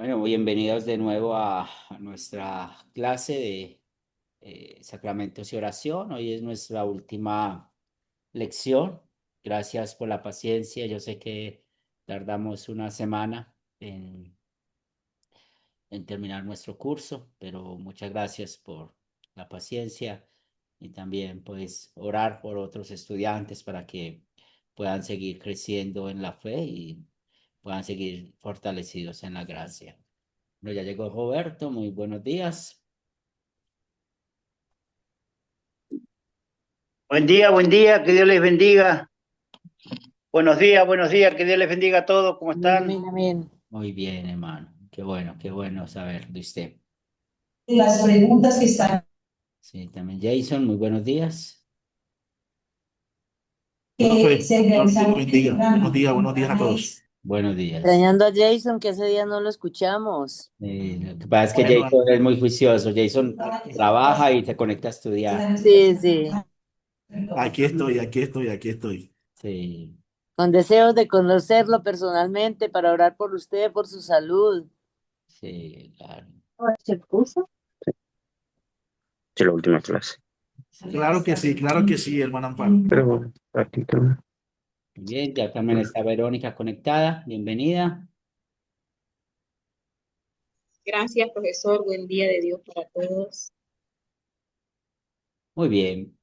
Bueno, bienvenidos de nuevo a nuestra clase de sacramentos y oración. Hoy es nuestra última lección. Gracias por la paciencia. Yo sé que tardamos una semana en terminar nuestro curso, pero muchas gracias por la paciencia y también pues orar por otros estudiantes para que puedan seguir creciendo en la fe y puedan seguir fortalecidos en la gracia. Bueno, ya llegó Roberto, muy buenos días. Buen día, que Dios les bendiga. Buenos días, que Dios les bendiga a todos. ¿Cómo Amén, están? amén, amén. Muy bien, hermano. Qué bueno saber de usted. Las preguntas que están Sí, también Jason, muy buenos días. que se realizaron bendiga. Buenos días a todos. Buenos días. Extrañando a Jason, que ese día no lo escuchamos. Lo que pasa es que Bueno, Jason es muy juicioso. Jason trabaja y se conecta a estudiar. Sí, sí. aquí estoy. Sí, Con deseos de conocerlo personalmente para orar por usted, por su salud. sí, claro. ¿Se puso? Sí, la última clase. Claro que sí, hermano Amparo. Pero bueno, aquí también. Bien, ya también está Verónica conectada. Bienvenida. Gracias, profesor. Buen día de Dios para todos. Muy bien.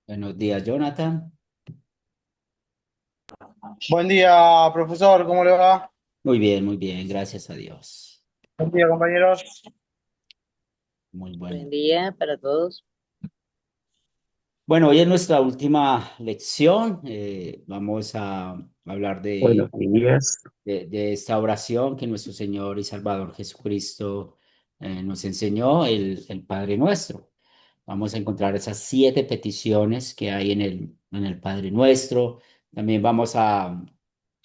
Buenos días, Jonathan. Buen día, profesor, ¿cómo le va? Muy bien, gracias a Dios. Buen día, compañeros. Muy Buen buen día. día para todos. Bueno, hoy es nuestra última lección. Vamos a hablar Buenos días. de esta oración que nuestro Señor y Salvador Jesucristo nos enseñó, el Padre Nuestro. Vamos a encontrar esas 7 peticiones que hay en el Padre Nuestro. También vamos a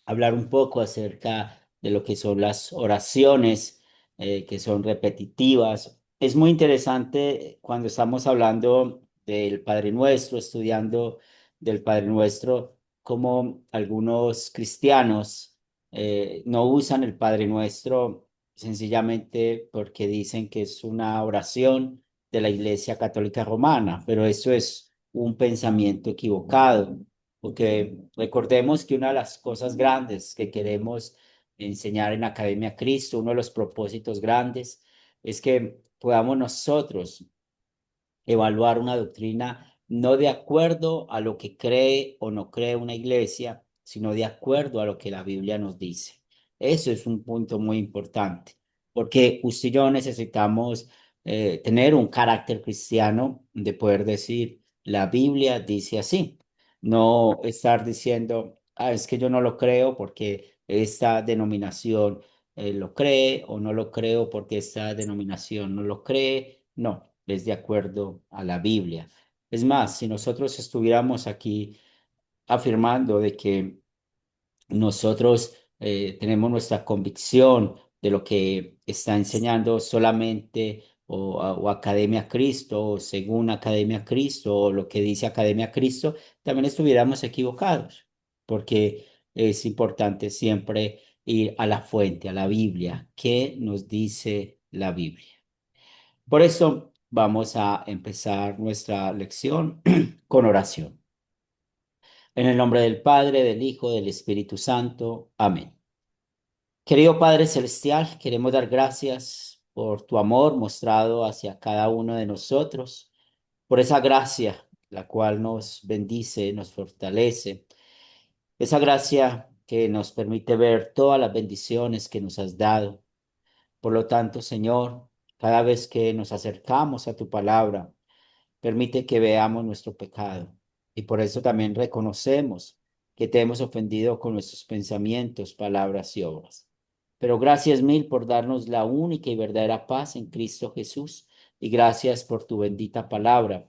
hablar un poco acerca de lo que son las oraciones que son repetitivas. Es muy interesante cuando estamos hablando del Padre Nuestro, estudiando del Padre Nuestro, como algunos cristianos no usan el Padre Nuestro sencillamente porque dicen que es una oración de la Iglesia Católica Romana, pero eso es un pensamiento equivocado. Porque recordemos que una de las cosas grandes que queremos enseñar en Academia Cristo, uno de los propósitos grandes, es que podamos nosotros evaluar una doctrina no de acuerdo a lo que cree o no cree una iglesia, sino de acuerdo a lo que la Biblia nos dice. Eso es un punto muy importante, porque usted y yo necesitamos tener un carácter cristiano de poder decir, la Biblia dice así, no estar diciendo, ah, es que yo no lo creo porque esta denominación lo cree o no lo creo porque esta denominación no lo cree. No, es de acuerdo a la Biblia. Es más, si nosotros estuviéramos aquí afirmando de que nosotros tenemos nuestra convicción de lo que está enseñando solamente o Academia Cristo o según Academia Cristo o lo que dice Academia Cristo, también estuviéramos equivocados, porque es importante siempre ir a la fuente, a la Biblia. ¿Qué nos dice la Biblia? Por eso vamos a empezar nuestra lección con oración. En el nombre del Padre, del Hijo, del Espíritu Santo. Amén. Querido Padre Celestial, queremos dar gracias por tu amor mostrado hacia cada uno de nosotros, por esa gracia la cual nos bendice, nos fortalece, esa gracia que nos permite ver todas las bendiciones que nos has dado. Por lo tanto, Señor, cada vez que nos acercamos a tu palabra, permite que veamos nuestro pecado y por eso también reconocemos que te hemos ofendido con nuestros pensamientos, palabras y obras. Pero gracias mil por darnos la única y verdadera paz en Cristo Jesús y gracias por tu bendita palabra,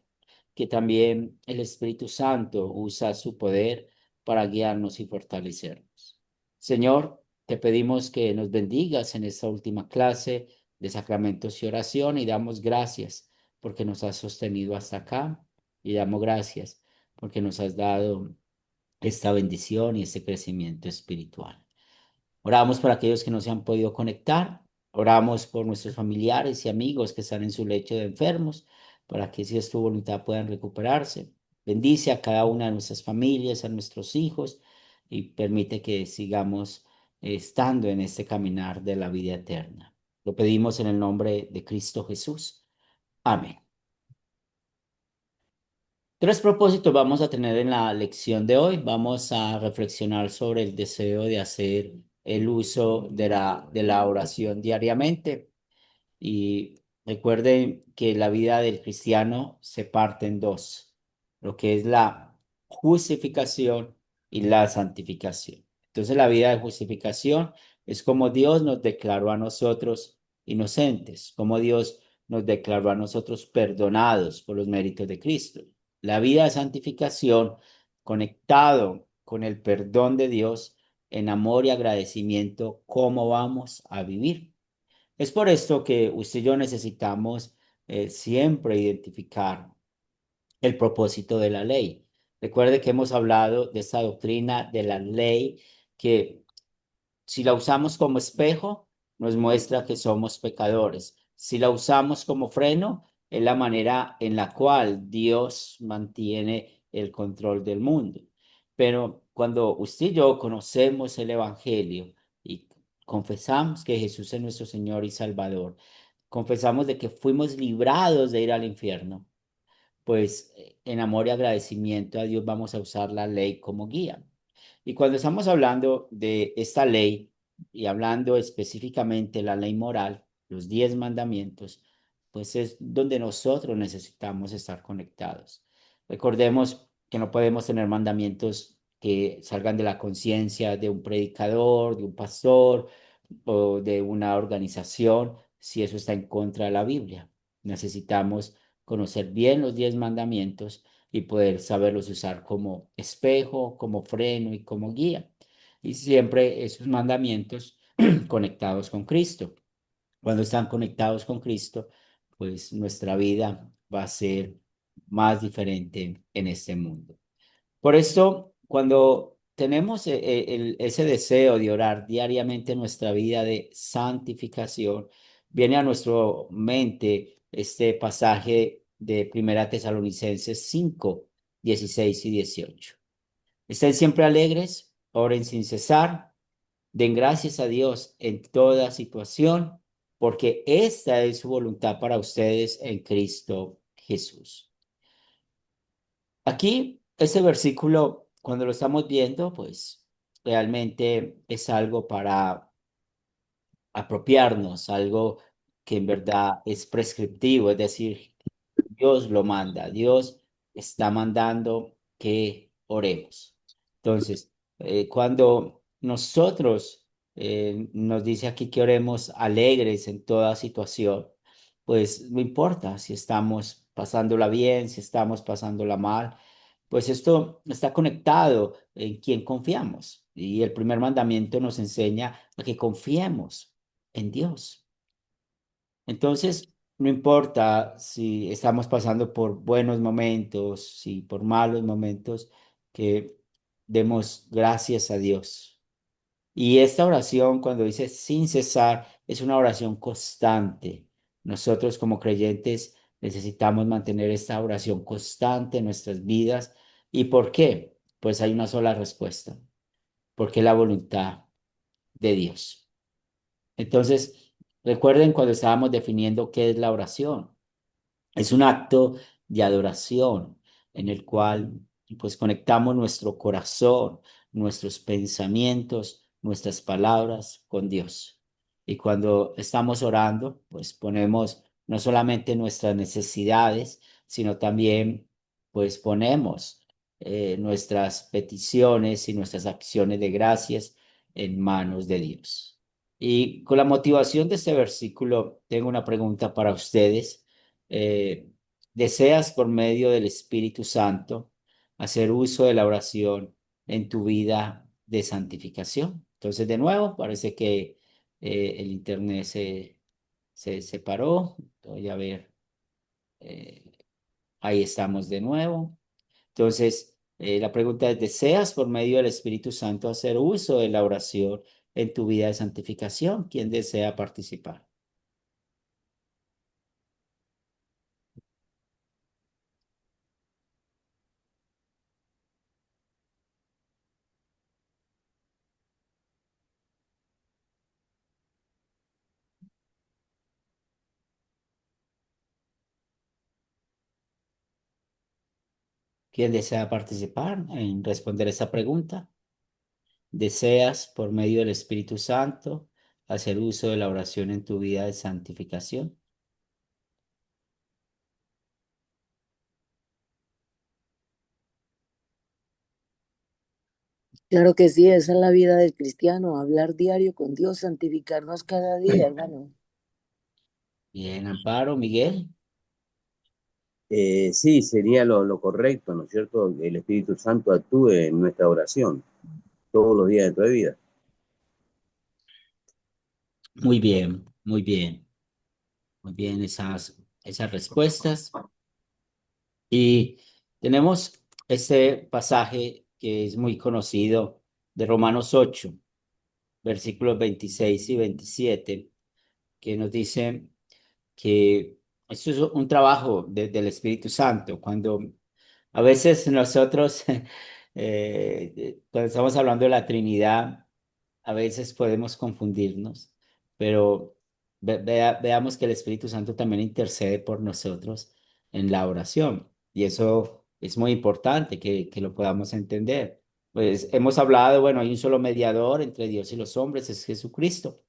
que también el Espíritu Santo usa su poder para guiarnos y fortalecernos. Señor, te pedimos que nos bendigas en esta última clase de sacramentos y oración y damos gracias porque nos has sostenido hasta acá y damos gracias porque nos has dado esta bendición y este crecimiento espiritual. Oramos por aquellos que no se han podido conectar. Oramos por nuestros familiares y amigos que están en su lecho de enfermos, para que si es tu voluntad puedan recuperarse. Bendice a cada una de nuestras familias, a nuestros hijos y permite que sigamos estando en este caminar de la vida eterna. Lo pedimos en el nombre de Cristo Jesús. Amén. Tres propósitos vamos a tener en la lección de hoy. Vamos a reflexionar sobre el deseo de hacer el uso de la oración diariamente. Y recuerden que la vida del cristiano se parte en dos, lo que es la justificación y la santificación. Entonces la vida de justificación es como Dios nos declaró a nosotros inocentes, como Dios nos declaró a nosotros perdonados por los méritos de Cristo. La vida de santificación, conectado con el perdón de Dios, en amor y agradecimiento, ¿cómo vamos a vivir? Es por esto que usted y yo necesitamos siempre identificar el propósito de la ley. Recuerde que hemos hablado de esta doctrina de la ley que si la usamos como espejo, nos muestra que somos pecadores. Si la usamos como freno, es la manera en la cual Dios mantiene el control del mundo. Pero cuando usted y yo conocemos el Evangelio y confesamos que Jesús es nuestro Señor y Salvador, confesamos de que fuimos librados de ir al infierno, pues en amor y agradecimiento a Dios vamos a usar la ley como guía. Y cuando estamos hablando de esta ley y hablando específicamente de la ley moral, los 10 mandamientos, pues es donde nosotros necesitamos estar conectados. Recordemos que no podemos tener mandamientos que salgan de la conciencia de un predicador, de un pastor o de una organización, si eso está en contra de la Biblia. Necesitamos conocer bien los 10 mandamientos y poder saberlos usar como espejo, como freno y como guía. Y siempre esos mandamientos conectados con Cristo. Cuando están conectados con Cristo, pues nuestra vida va a ser más diferente en este mundo. Por esto, cuando tenemos ese deseo de orar diariamente en nuestra vida de santificación, viene a nuestra mente este pasaje de Primera Tesalonicenses 5, 16 y 18. Estén siempre alegres, oren sin cesar, den gracias a Dios en toda situación, porque esta es su voluntad para ustedes en Cristo Jesús. Aquí, este versículo, cuando lo estamos viendo, pues realmente es algo para apropiarnos, algo que en verdad es prescriptivo, es decir, Dios lo manda, Dios está mandando que oremos. Entonces, cuando nosotros nos dice aquí que oremos alegres en toda situación, pues no importa si estamos pasándola bien, si estamos pasándola mal, pues esto está conectado en quien confiamos. Y el primer mandamiento nos enseña a que confiemos en Dios. Entonces, no importa si estamos pasando por buenos momentos, si por malos momentos, que demos gracias a Dios. Y esta oración, cuando dice sin cesar, es una oración constante. Nosotros como creyentes necesitamos mantener esta oración constante en nuestras vidas. ¿Y por qué? Pues hay una sola respuesta, porque es la voluntad de Dios. Entonces, recuerden cuando estábamos definiendo qué es la oración. Es un acto de adoración en el cual pues conectamos nuestro corazón, nuestros pensamientos, nuestras palabras con Dios. Y cuando estamos orando, pues ponemos no solamente nuestras necesidades, sino también pues ponemos nuestras peticiones y nuestras acciones de gracias en manos de Dios. Y con la motivación de este versículo, tengo una pregunta para ustedes. ¿Deseas por medio del Espíritu Santo hacer uso de la oración en tu vida de santificación. Entonces, de nuevo, parece que el internet se separó. Voy a ver, eh, ahí estamos de nuevo. Entonces, la pregunta es, ¿deseas por medio del Espíritu Santo hacer uso de la oración en tu vida de santificación? ¿Quién desea participar? ¿Quién desea participar en responder esa pregunta? ¿Deseas por medio del Espíritu Santo hacer uso de la oración en tu vida de santificación? Claro que sí, esa es la vida del cristiano, hablar diario con Dios, santificarnos cada día, hermano. Bien, Amparo, Miguel. Sí, sería lo correcto, ¿no es cierto? El Espíritu Santo actúe en nuestra oración todos los días de tu vida. Muy bien, muy bien, muy bien esas respuestas. Y tenemos este pasaje que es muy conocido de Romanos 8, versículos 26 y 27, que nos dice que esto es un trabajo del Espíritu Santo. Cuando a veces nosotros, cuando estamos hablando de la Trinidad, a veces podemos confundirnos, pero veamos que el Espíritu Santo también intercede por nosotros en la oración. Y eso es muy importante que lo podamos entender. Pues hemos hablado, bueno, hay un solo mediador entre Dios y los hombres, es Jesucristo,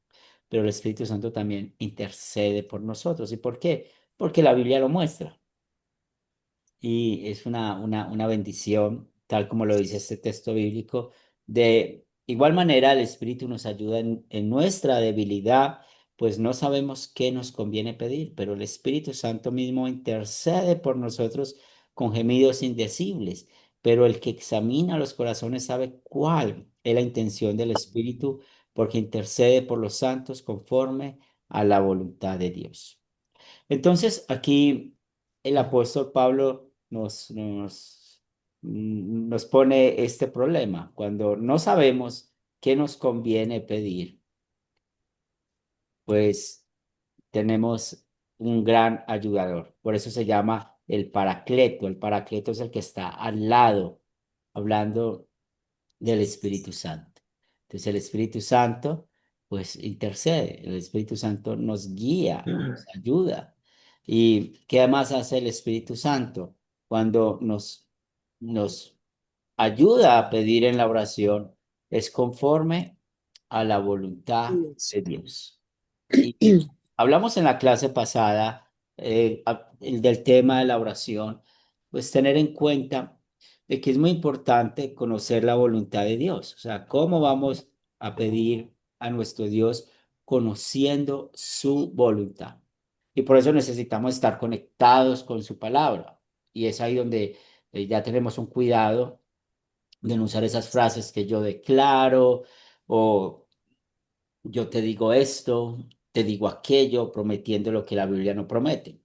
pero el Espíritu Santo también intercede por nosotros. ¿Y por qué? Porque la Biblia lo muestra. Y es una bendición, tal como lo dice este texto bíblico. De igual manera, el Espíritu nos ayuda en nuestra debilidad, pues no sabemos qué nos conviene pedir, pero el Espíritu Santo mismo intercede por nosotros con gemidos indecibles. Pero el que examina los corazones sabe cuál es la intención del Espíritu, porque intercede por los santos conforme a la voluntad de Dios. Entonces, aquí el apóstol Pablo nos pone este problema. Cuando no sabemos qué nos conviene pedir, pues tenemos un gran ayudador. Por eso se llama el Paracleto. El Paracleto es el que está al lado, hablando del Espíritu Santo. Entonces el Espíritu Santo pues intercede, el Espíritu Santo nos guía, nos ayuda. ¿Y qué más hace el Espíritu Santo? Cuando nos ayuda a pedir en la oración, es conforme a la voluntad Dios. de Dios. Y hablamos en la clase pasada del tema de la oración, pues tener en cuenta de que es muy importante conocer la voluntad de Dios. O sea, cómo vamos a pedir a nuestro Dios conociendo su voluntad. Y por eso necesitamos estar conectados con su palabra. Y es ahí donde ya tenemos un cuidado de no usar esas frases que yo declaro o yo te digo esto, te digo aquello, prometiendo lo que la Biblia no promete.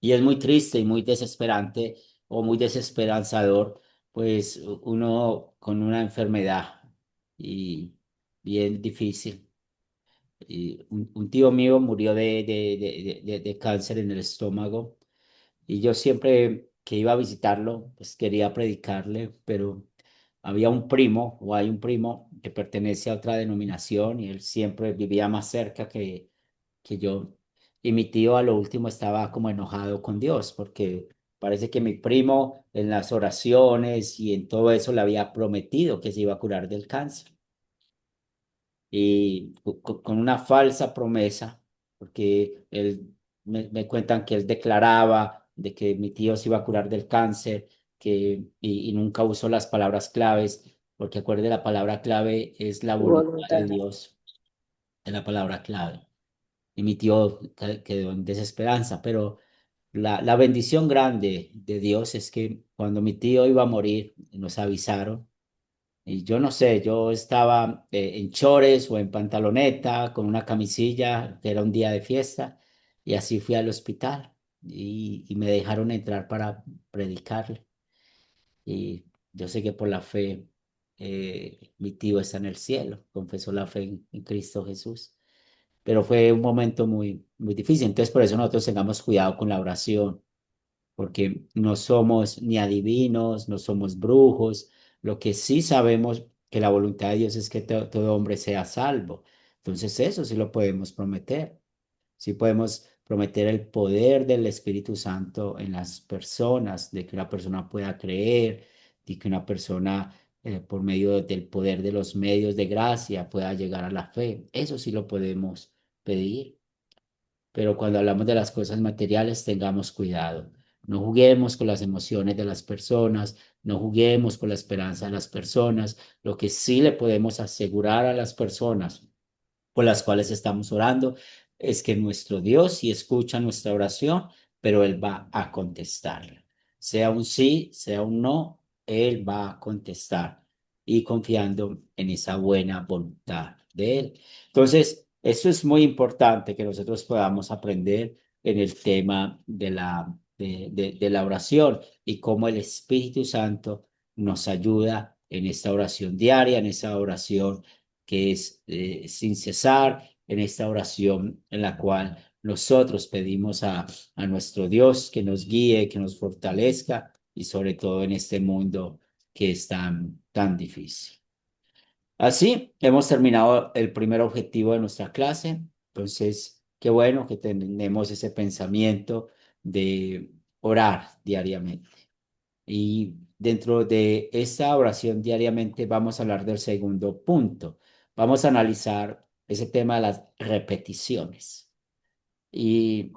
Y es muy triste y muy desesperante o muy desesperanzador, pues uno con una enfermedad y bien difícil. Y un tío mío murió de cáncer en el estómago y yo siempre que iba a visitarlo, pues quería predicarle, pero había un primo o hay un primo que pertenece a otra denominación y él siempre vivía más cerca que yo. Y mi tío a lo último estaba como enojado con Dios porque parece que mi primo en las oraciones y en todo eso le había prometido que se iba a curar del cáncer y con una falsa promesa, porque él me cuentan que él declaraba de que mi tío se iba a curar del cáncer, y nunca usó las palabras claves, porque acuerde, la palabra clave es la Su voluntad de voluntad. Dios, es la palabra clave. Y mi tío quedó en desesperanza, pero la bendición grande de Dios es que cuando mi tío iba a morir, nos avisaron Y yo no sé, yo estaba en chores o en pantaloneta con una camisilla, que era un día de fiesta, y así fui al hospital y me dejaron entrar para predicarle. Y yo sé que por la fe mi tío está en el cielo, confesó la fe en Cristo Jesús. Pero fue un momento muy, muy difícil. Entonces, por eso nosotros tengamos cuidado con la oración, porque no somos ni adivinos, no somos brujos. Lo que sí sabemos que la voluntad de Dios es que todo hombre sea salvo. Entonces, eso sí lo podemos prometer. Sí podemos prometer el poder del Espíritu Santo en las personas, de que una persona pueda creer, de que una persona, por medio del poder de los medios de gracia, pueda llegar a la fe. Eso sí lo podemos pedir. Pero cuando hablamos de las cosas materiales, tengamos cuidado. No juguemos con las emociones de las personas, no juguemos con la esperanza de las personas. Lo que sí le podemos asegurar a las personas por las cuales estamos orando es que nuestro Dios sí escucha nuestra oración, pero Él va a contestarla. Sea un sí, sea un no, Él va a contestar y confiando en esa buena voluntad de Él. Entonces, eso es muy importante que nosotros podamos aprender en el tema de la oración y cómo el Espíritu Santo nos ayuda en esta oración diaria, en esa oración que es sin cesar, en esta oración en la cual nosotros pedimos a nuestro Dios que nos guíe, que nos fortalezca y sobre todo en este mundo que es tan, tan difícil. Así hemos terminado el primer objetivo de nuestra clase. Entonces, qué bueno que tenemos ese pensamiento de orar diariamente. Y dentro de esta oración diariamente vamos a hablar del segundo punto. Vamos a analizar ese tema de las repeticiones. Y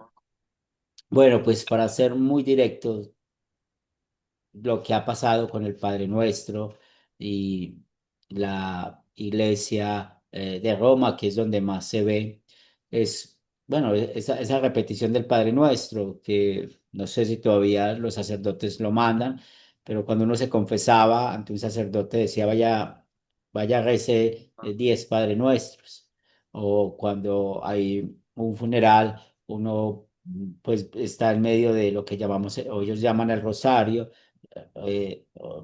bueno, pues para ser muy directo, lo que ha pasado con el Padre Nuestro y la iglesia de Roma, que es donde más se ve, es, bueno, esa repetición del Padre Nuestro, que no sé si todavía los sacerdotes lo mandan, pero cuando uno se confesaba ante un sacerdote decía, vaya, rece 10 Padre Nuestros. O cuando hay un funeral, uno pues está en medio de lo que llamamos, o ellos llaman el rosario,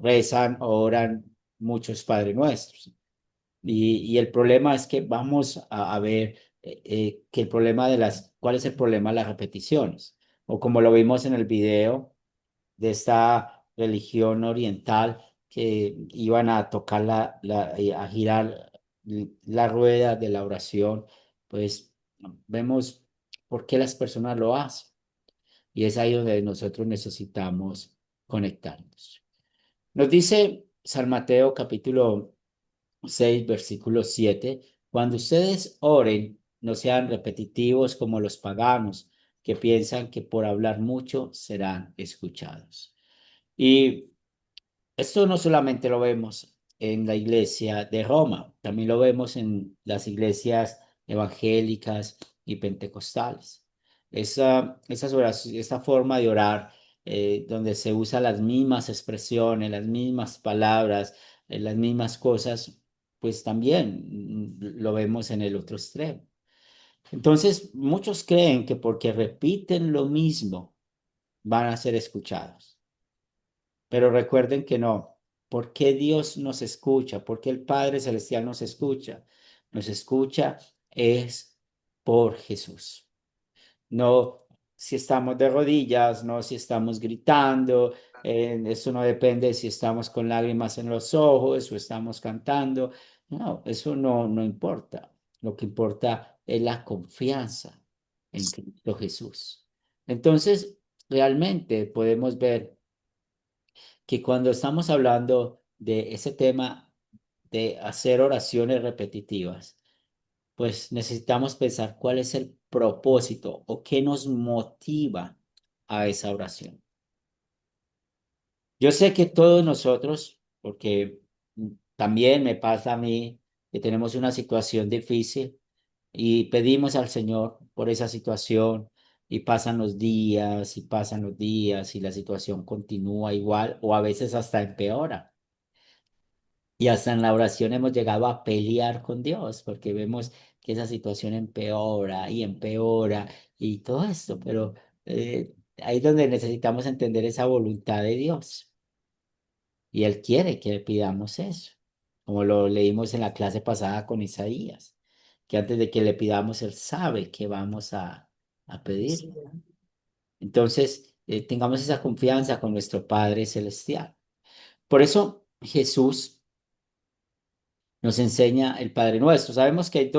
rezan, oran muchos Padre Nuestros. Y el problema es que vamos a ver que el problema ¿cuál es el problema de las repeticiones? O como lo vimos en el video de esta religión oriental que iban a tocar a girar la rueda de la oración, pues vemos por qué las personas lo hacen. Y es ahí donde nosotros necesitamos conectarnos. Nos dice San Mateo capítulo 6 versículo 7: cuando ustedes oren, no sean repetitivos como los paganos, que piensan que por hablar mucho serán escuchados. Y esto no solamente lo vemos en la iglesia de Roma, también lo vemos en las iglesias evangélicas y pentecostales. Esa forma de orar, donde se usan las mismas expresiones, las mismas palabras, las mismas cosas, pues también lo vemos en el otro extremo. Entonces, muchos creen que porque repiten lo mismo, van a ser escuchados. Pero recuerden que no. ¿Por qué Dios nos escucha? ¿Por qué el Padre Celestial nos escucha? Nos escucha es por Jesús. No si estamos de rodillas, no si estamos gritando. Eso no depende de si estamos con lágrimas en los ojos o estamos cantando. No, eso no importa. Lo que importa es la confianza en Cristo Jesús. Entonces, realmente podemos ver que cuando estamos hablando de ese tema de hacer oraciones repetitivas, pues necesitamos pensar cuál es el propósito o qué nos motiva a esa oración. Yo sé que todos nosotros, porque también me pasa a mí que tenemos una situación difícil y pedimos al Señor por esa situación y pasan los días y pasan los días y la situación continúa igual o a veces hasta empeora. Y hasta en la oración hemos llegado a pelear con Dios porque vemos que esa situación empeora y todo esto, pero ahí es donde necesitamos entender esa voluntad de Dios. Y Él quiere que le pidamos eso, como lo leímos en la clase pasada con Isaías, que antes de que le pidamos, Él sabe que vamos a Sí. pedir. Entonces, tengamos esa confianza con nuestro Padre Celestial. Por eso Jesús nos enseña el Padre Nuestro. Sabemos que hay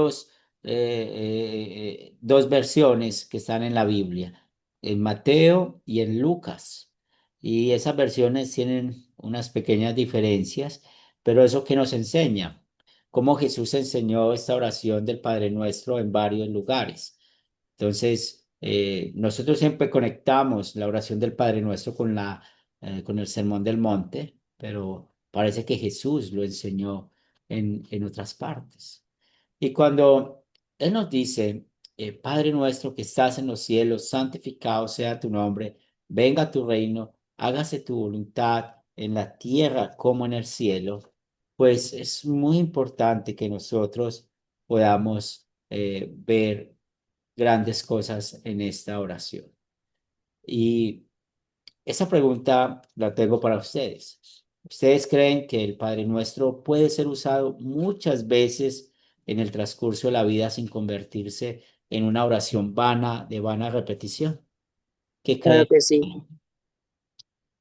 dos versiones que están en la Biblia, en Mateo y en Lucas. Y esas versiones tienen unas pequeñas diferencias, pero eso que nos enseña, cómo Jesús enseñó esta oración del Padre Nuestro en varios lugares. Entonces, nosotros siempre conectamos la oración del Padre Nuestro con el Sermón del Monte, pero parece que Jesús lo enseñó en otras partes. Y cuando Él nos dice, Padre nuestro que estás en los cielos, santificado sea tu nombre, venga tu reino, hágase tu voluntad en la tierra como en el cielo, pues es muy importante que nosotros podamos ver grandes cosas en esta oración. Y esa pregunta la tengo para ustedes. ¿Ustedes creen que el Padre Nuestro puede ser usado muchas veces en el transcurso de la vida sin convertirse en una oración vana, de vana repetición? ¿Qué Claro creen? que sí.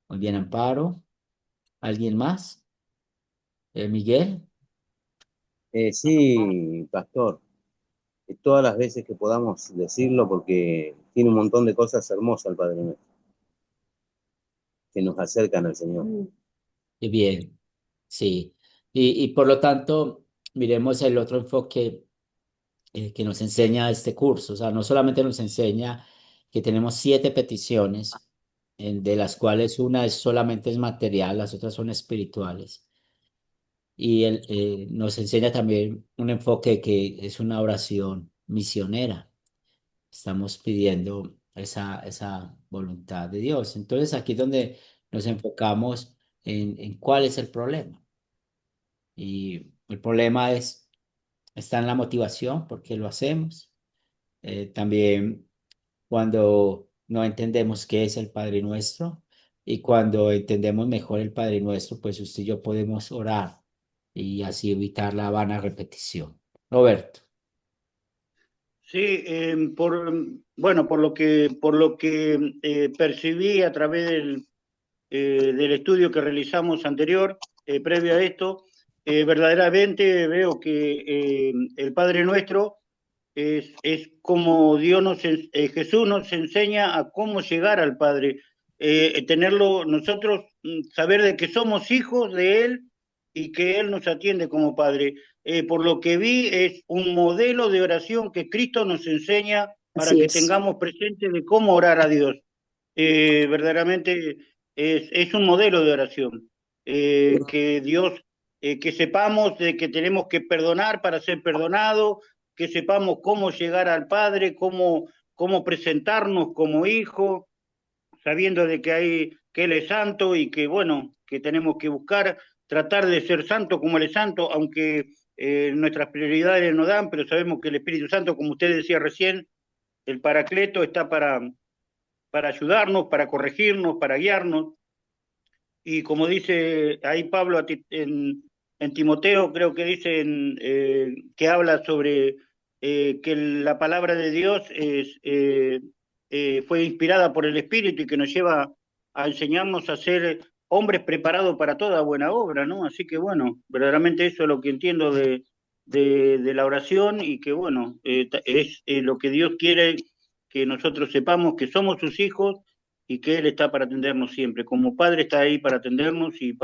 Muy bien, Amparo. ¿Alguien más? Miguel. Sí, pastor, todas las veces que podamos decirlo, porque tiene un montón de cosas hermosas el Padre Nuestro, que nos acercan al Señor. Bien, sí. Y por lo tanto, miremos el otro enfoque que nos enseña este curso. O sea, no solamente nos enseña que tenemos 7 peticiones, de las cuales una solamente es material, las otras son espirituales. Y él nos enseña también un enfoque que es una oración misionera. Estamos pidiendo esa voluntad de Dios. Entonces aquí es donde nos enfocamos en cuál es el problema. Y el problema está en la motivación, porque lo hacemos. También cuando no entendemos qué es el Padre Nuestro y cuando entendemos mejor el Padre Nuestro, pues usted y yo podemos orar y así evitar la vana repetición. Roberto. Sí, bueno, por lo que percibí a través del estudio que realizamos anterior, previo a esto, verdaderamente veo que el Padre Nuestro es como Jesús nos enseña a cómo llegar al Padre, tenerlo nosotros, saber de que somos hijos de Él y que Él nos atiende como Padre. Por lo que vi, es un modelo de oración que Cristo nos enseña para Así que es. tengamos presente de cómo orar a Dios. Verdaderamente es un modelo de oración, que Dios, que sepamos de que tenemos que perdonar para ser perdonados, que sepamos cómo llegar al Padre, cómo presentarnos como hijos, sabiendo de que Él es santo y que, bueno, que tenemos que buscar, tratar de ser santo como Él es santo, aunque nuestras prioridades no dan, pero sabemos que el Espíritu Santo, como usted decía recién, el Paracleto está para ayudarnos, para corregirnos, para guiarnos. Y como dice ahí Pablo en Timoteo, creo que dice que habla sobre que la palabra de Dios fue inspirada por el Espíritu y que nos lleva a enseñarnos a ser hombres preparados para toda buena obra, ¿no? Así que bueno, verdaderamente eso es lo que entiendo de la oración y que bueno, es lo que Dios quiere que nosotros sepamos que somos sus hijos y que Él está para atendernos siempre. Como Padre está ahí para atendernos y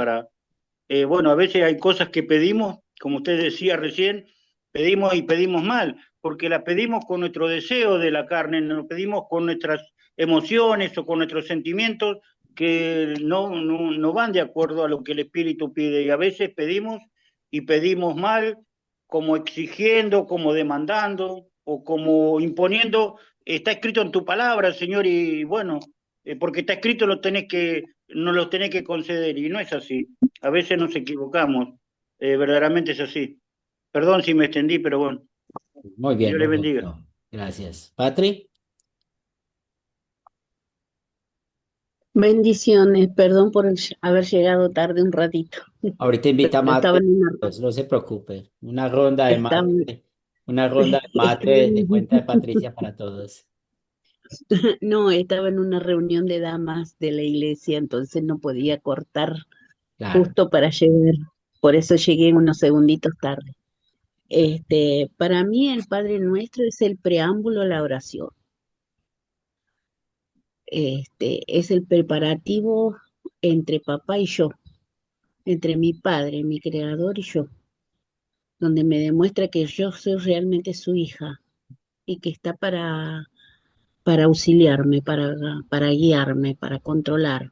bueno, a veces hay cosas que pedimos, como usted decía recién, pedimos y pedimos mal, porque las pedimos con nuestro deseo de la carne, no pedimos con nuestras emociones o con nuestros sentimientos que no van de acuerdo a lo que el Espíritu pide. Y a veces pedimos y pedimos mal, como exigiendo, como demandando o como imponiendo. Está escrito en tu palabra, Señor, y bueno, porque está escrito no lo tenés que conceder, y no es así. A veces nos equivocamos. verdaderamente es así. Perdón si me extendí, pero bueno, Muy bien, Dios le muy bien. bendiga. No, gracias. Patri, Bendiciones, perdón por haber llegado tarde un ratito, ahorita pero invita a estaba mate, en una, pues no se preocupe. Una ronda de estaba, mate, una ronda de mate estaba de cuenta de en- Patricia para todos. no, estaba en una reunión de damas de la iglesia, entonces no podía cortar Claro, justo para llegar, por eso llegué unos segunditos tarde. Para mí el Padre Nuestro es el preámbulo a la oración. Es el preparativo entre papá y yo, entre mi padre, mi creador y yo, donde me demuestra que yo soy realmente su hija y que está para auxiliarme, para guiarme, para controlar,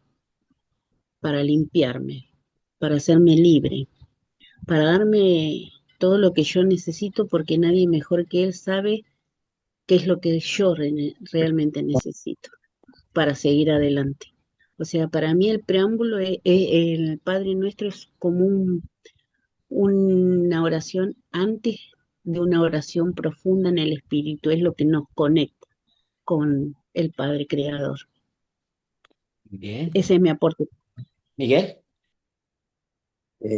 para limpiarme, para hacerme libre, para darme todo lo que yo necesito, porque nadie mejor que él sabe qué es lo que yo realmente necesito para seguir adelante. O sea, para mí el preámbulo, el Padre Nuestro es como una oración antes de una oración profunda en el Espíritu, es lo que nos conecta con el Padre Creador. bien. Ese es mi aporte. Miguel,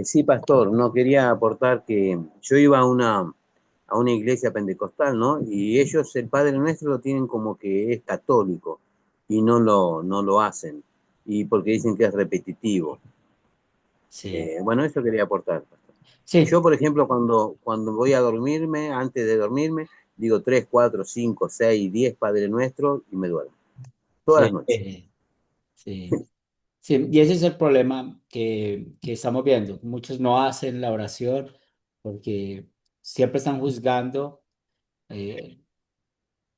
Sí, pastor, no quería aportar que yo iba a una iglesia pentecostal, ¿no? Y ellos, el Padre Nuestro, lo tienen como que es católico y no lo hacen. Y porque dicen que es repetitivo. sí, Bueno, eso quería aportar, pastor. sí, Yo, por ejemplo, cuando voy a dormirme, antes de dormirme, digo 3, 4, 5, 6, 10 Padre Nuestro y me duermo. Todas las sí, noches. sí. Sí, y ese es el problema que estamos viendo. Muchos no hacen la oración porque siempre están juzgando eh,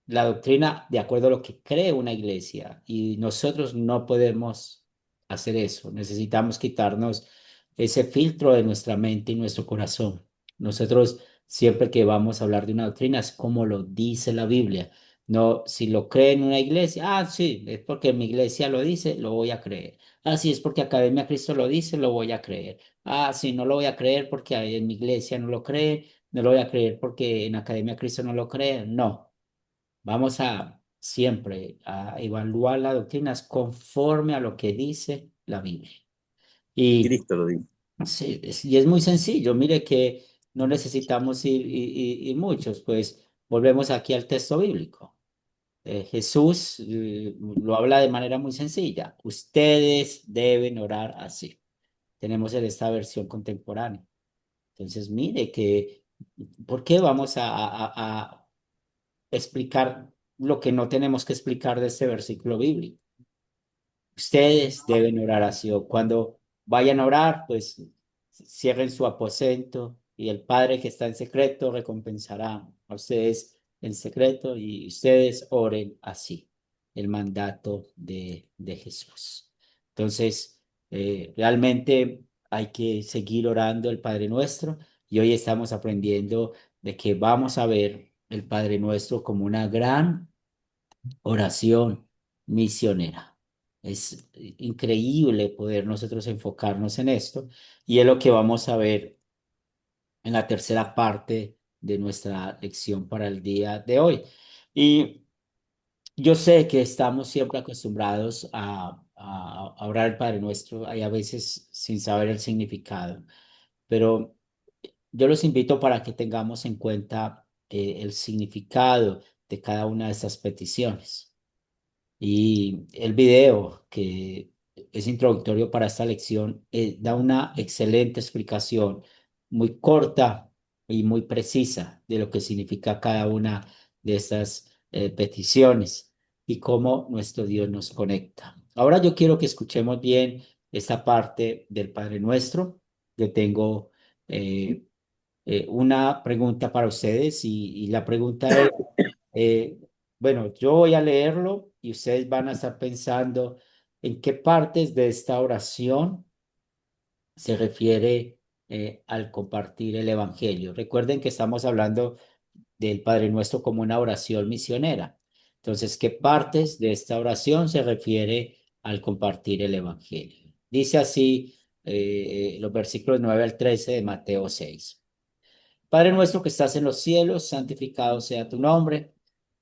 la doctrina de acuerdo a lo que cree una iglesia y nosotros no podemos hacer eso. Necesitamos quitarnos ese filtro de nuestra mente y nuestro corazón. Nosotros siempre que vamos a hablar de una doctrina es como lo dice la Biblia. No, si lo cree en una iglesia, sí, es porque mi iglesia lo dice, lo voy a creer. Sí, es porque Academia Cristo lo dice, lo voy a creer. Sí, no lo voy a creer porque en mi iglesia no lo cree, no lo voy a creer porque en Academia Cristo no lo cree. No. Vamos a siempre a evaluar las doctrinas conforme a lo que dice la Biblia. Y, Cristo lo dice. sí, y es muy sencillo. Mire que no necesitamos ir muchos, pues volvemos aquí al texto bíblico. Jesús lo habla de manera muy sencilla. Ustedes deben orar así. Tenemos en esta versión contemporánea. Entonces, mire que, ¿por qué vamos a explicar lo que no tenemos que explicar de este versículo bíblico? Ustedes deben orar así, o cuando vayan a orar, pues cierren su aposento y el Padre que está en secreto recompensará a ustedes en secreto y ustedes oren así, el mandato de Jesús. Entonces, realmente hay que seguir orando el Padre Nuestro y hoy estamos aprendiendo de que vamos a ver el Padre Nuestro como una gran oración misionera. Es increíble poder nosotros enfocarnos en esto y es lo que vamos a ver en la tercera parte de nuestra lección para el día de hoy. Y yo sé que estamos siempre acostumbrados a orar el Padre Nuestro y a veces sin saber el significado, pero yo los invito para que tengamos en cuenta el significado de cada una de estas peticiones. Y el video que es introductorio para esta lección da una excelente explicación, muy corta y muy precisa de lo que significa cada una de estas peticiones y cómo nuestro Dios nos conecta. Ahora yo quiero que escuchemos bien esta parte del Padre Nuestro. Yo tengo eh, una pregunta para ustedes y la pregunta es... Eh, bueno, yo voy a leerlo y ustedes van a estar pensando en qué partes de esta oración se refiere al compartir el Evangelio. Recuerden que estamos hablando del Padre Nuestro como una oración misionera. Entonces, ¿qué partes de esta oración se refiere al compartir el Evangelio? Dice así los versículos 9 al 13 de Mateo 6. Padre nuestro que estás en los cielos, santificado sea tu nombre.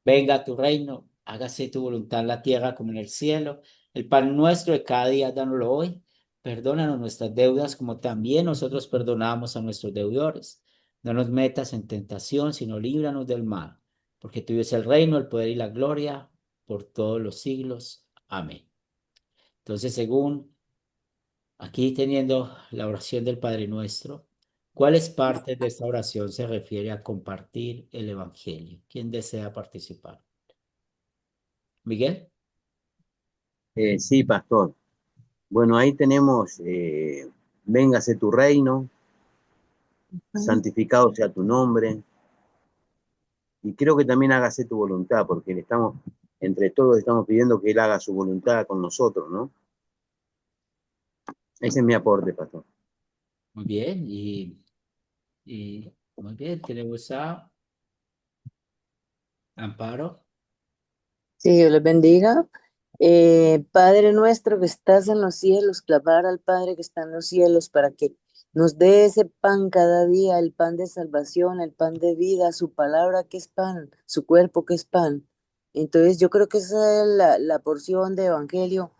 Venga a tu reino, hágase tu voluntad en la tierra como en el cielo. El pan nuestro de cada día, dánoslo hoy. Perdónanos nuestras deudas como también nosotros perdonamos a nuestros deudores. No nos metas en tentación, sino líbranos del mal. Porque tuyo es el reino, el poder y la gloria por todos los siglos. Amén. Entonces, según aquí teniendo la oración del Padre Nuestro, ¿cuáles partes de esta oración se refiere a compartir el Evangelio? ¿Quién desea participar? Miguel. Sí, pastor. Bueno, ahí tenemos, véngase tu reino, santificado sea tu nombre, y creo que también hágase tu voluntad, porque le estamos, entre todos estamos pidiendo que Él haga su voluntad con nosotros, ¿no? Ese es mi aporte, pastor. Muy bien. Y muy bien, tenemos a Amparo. Sí, Dios les bendiga. Padre nuestro que estás en los cielos, clamar al Padre que está en los cielos para que nos dé ese pan cada día, el pan de salvación, el pan de vida, su palabra que es pan, su cuerpo que es pan. Entonces yo creo que esa es la porción de evangelio,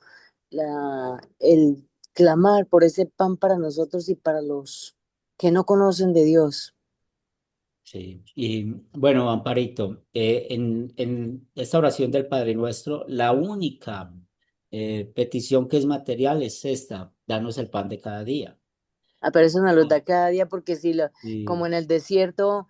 el clamar por ese pan para nosotros y para los que no conocen de Dios. Sí. Y bueno, Amparito, en esta oración del Padre Nuestro, la única petición que es material es esta: danos el pan de cada día. Ah, pero eso nos lo da cada día porque si como Y en el desierto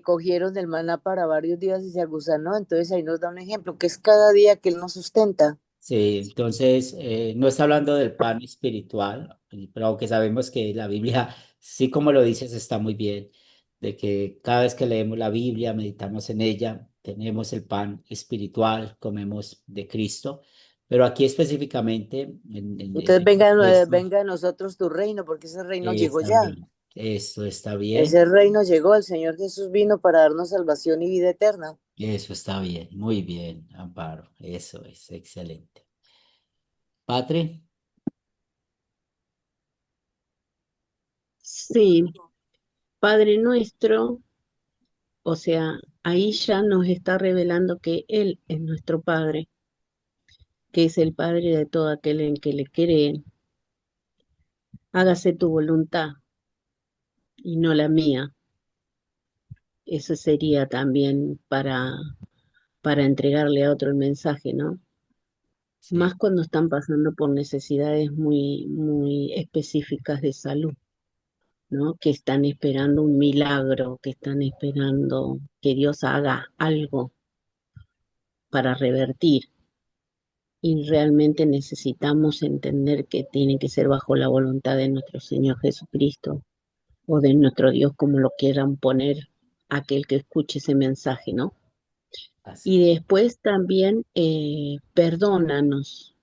cogieron del maná para varios días y se agusanó, entonces ahí nos da un ejemplo, que es cada día que Él nos sustenta. sí, entonces no está hablando del pan espiritual, pero aunque sabemos que la Biblia, sí como lo dices, está muy bien, de que cada vez que leemos la Biblia, meditamos en ella, tenemos el pan espiritual, comemos de Cristo, pero aquí específicamente en Entonces este texto, venga a nosotros tu reino, porque ese reino llegó está ya. bien, esto está bien, Ese reino llegó, el Señor Jesús vino para darnos salvación y vida eterna. eso está bien, muy bien, Amparo, eso es excelente. Patri. Sí, Padre nuestro, o sea, ahí ya nos está revelando que Él es nuestro Padre, que es el Padre de todo aquel en que le cree. Hágase tu voluntad y no la mía. Eso sería también para entregarle a otro el mensaje, ¿no? Más Sí. cuando están pasando por necesidades muy específicas de salud, ¿no? Que están esperando un milagro, que están esperando que Dios haga algo para revertir. Y realmente necesitamos entender que tiene que ser bajo la voluntad de nuestro Señor Jesucristo o de nuestro Dios, como lo quieran poner aquel que escuche ese mensaje, ¿no? Así. Y después también perdónanos.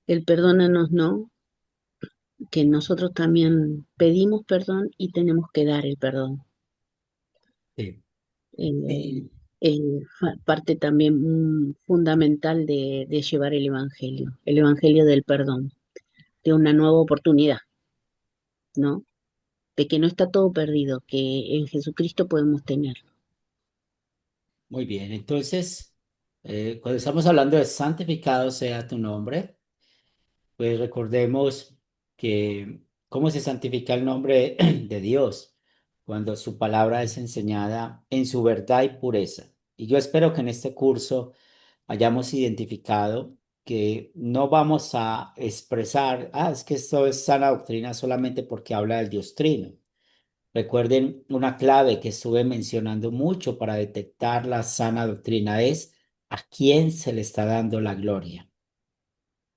El perdónanos, ¿no? Que nosotros también pedimos perdón y tenemos que dar el perdón. Sí. Eh, Y parte también fundamental de llevar el evangelio del perdón, de una nueva oportunidad, ¿no? De que no está todo perdido, que en Jesucristo podemos tenerlo. muy bien, entonces, cuando estamos hablando de santificado sea tu nombre, pues recordemos que cómo se santifica el nombre de Dios cuando su palabra es enseñada en su verdad y pureza. Y yo espero que en este curso hayamos identificado que no vamos a expresar, es que esto es sana doctrina solamente porque habla del Dios Trino. Recuerden, una clave que estuve mencionando mucho para detectar la sana doctrina es a quién se le está dando la gloria.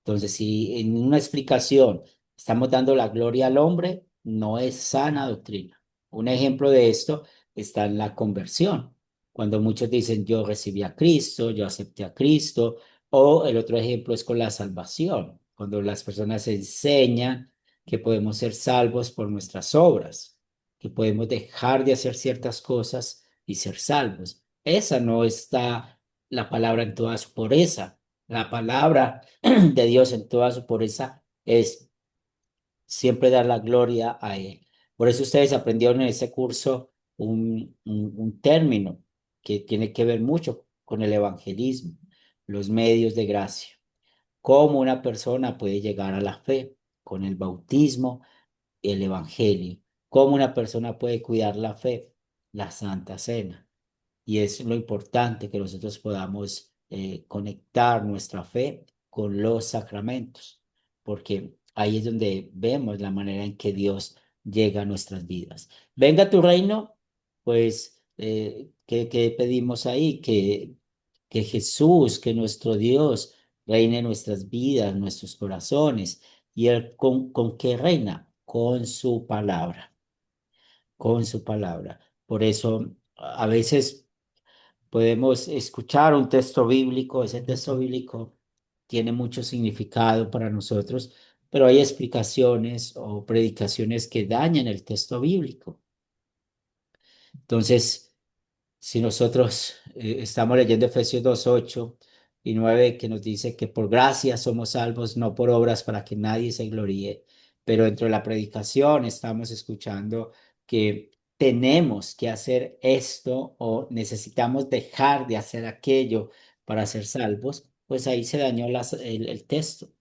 Entonces, si en una explicación estamos dando la gloria al hombre, no es sana doctrina. Un ejemplo de esto está en la conversión. Cuando muchos dicen yo recibí a Cristo, yo acepté a Cristo, o el otro ejemplo es con la salvación, cuando las personas enseñan que podemos ser salvos por nuestras obras, que podemos dejar de hacer ciertas cosas y ser salvos. Esa no está la palabra en toda su pureza. La palabra de Dios en toda su pureza es siempre dar la gloria a Él. Por eso ustedes aprendieron en ese curso un término que tiene que ver mucho con el evangelismo, los medios de gracia. Cómo una persona puede llegar a la fe con el bautismo, el evangelio. Cómo una persona puede cuidar la fe, la Santa Cena. Y es lo importante que nosotros podamos conectar nuestra fe con los sacramentos, porque ahí es donde vemos la manera en que Dios llega a nuestras vidas. Venga tu reino, pues, ¿qué pedimos ahí? Que Jesús, que nuestro Dios reine en nuestras vidas, nuestros corazones. ¿Y él con qué reina? Con su palabra, con su palabra. Por eso a veces podemos escuchar un texto bíblico, ese texto bíblico tiene mucho significado para nosotros, pero hay explicaciones o predicaciones que dañan el texto bíblico. Entonces, si nosotros estamos leyendo Efesios 2 8 y 9 que nos dice que por gracia somos salvos, no por obras para que nadie se gloríe, pero dentro de la predicación estamos escuchando que tenemos que hacer esto o necesitamos dejar de hacer aquello para ser salvos, pues ahí se dañó el texto.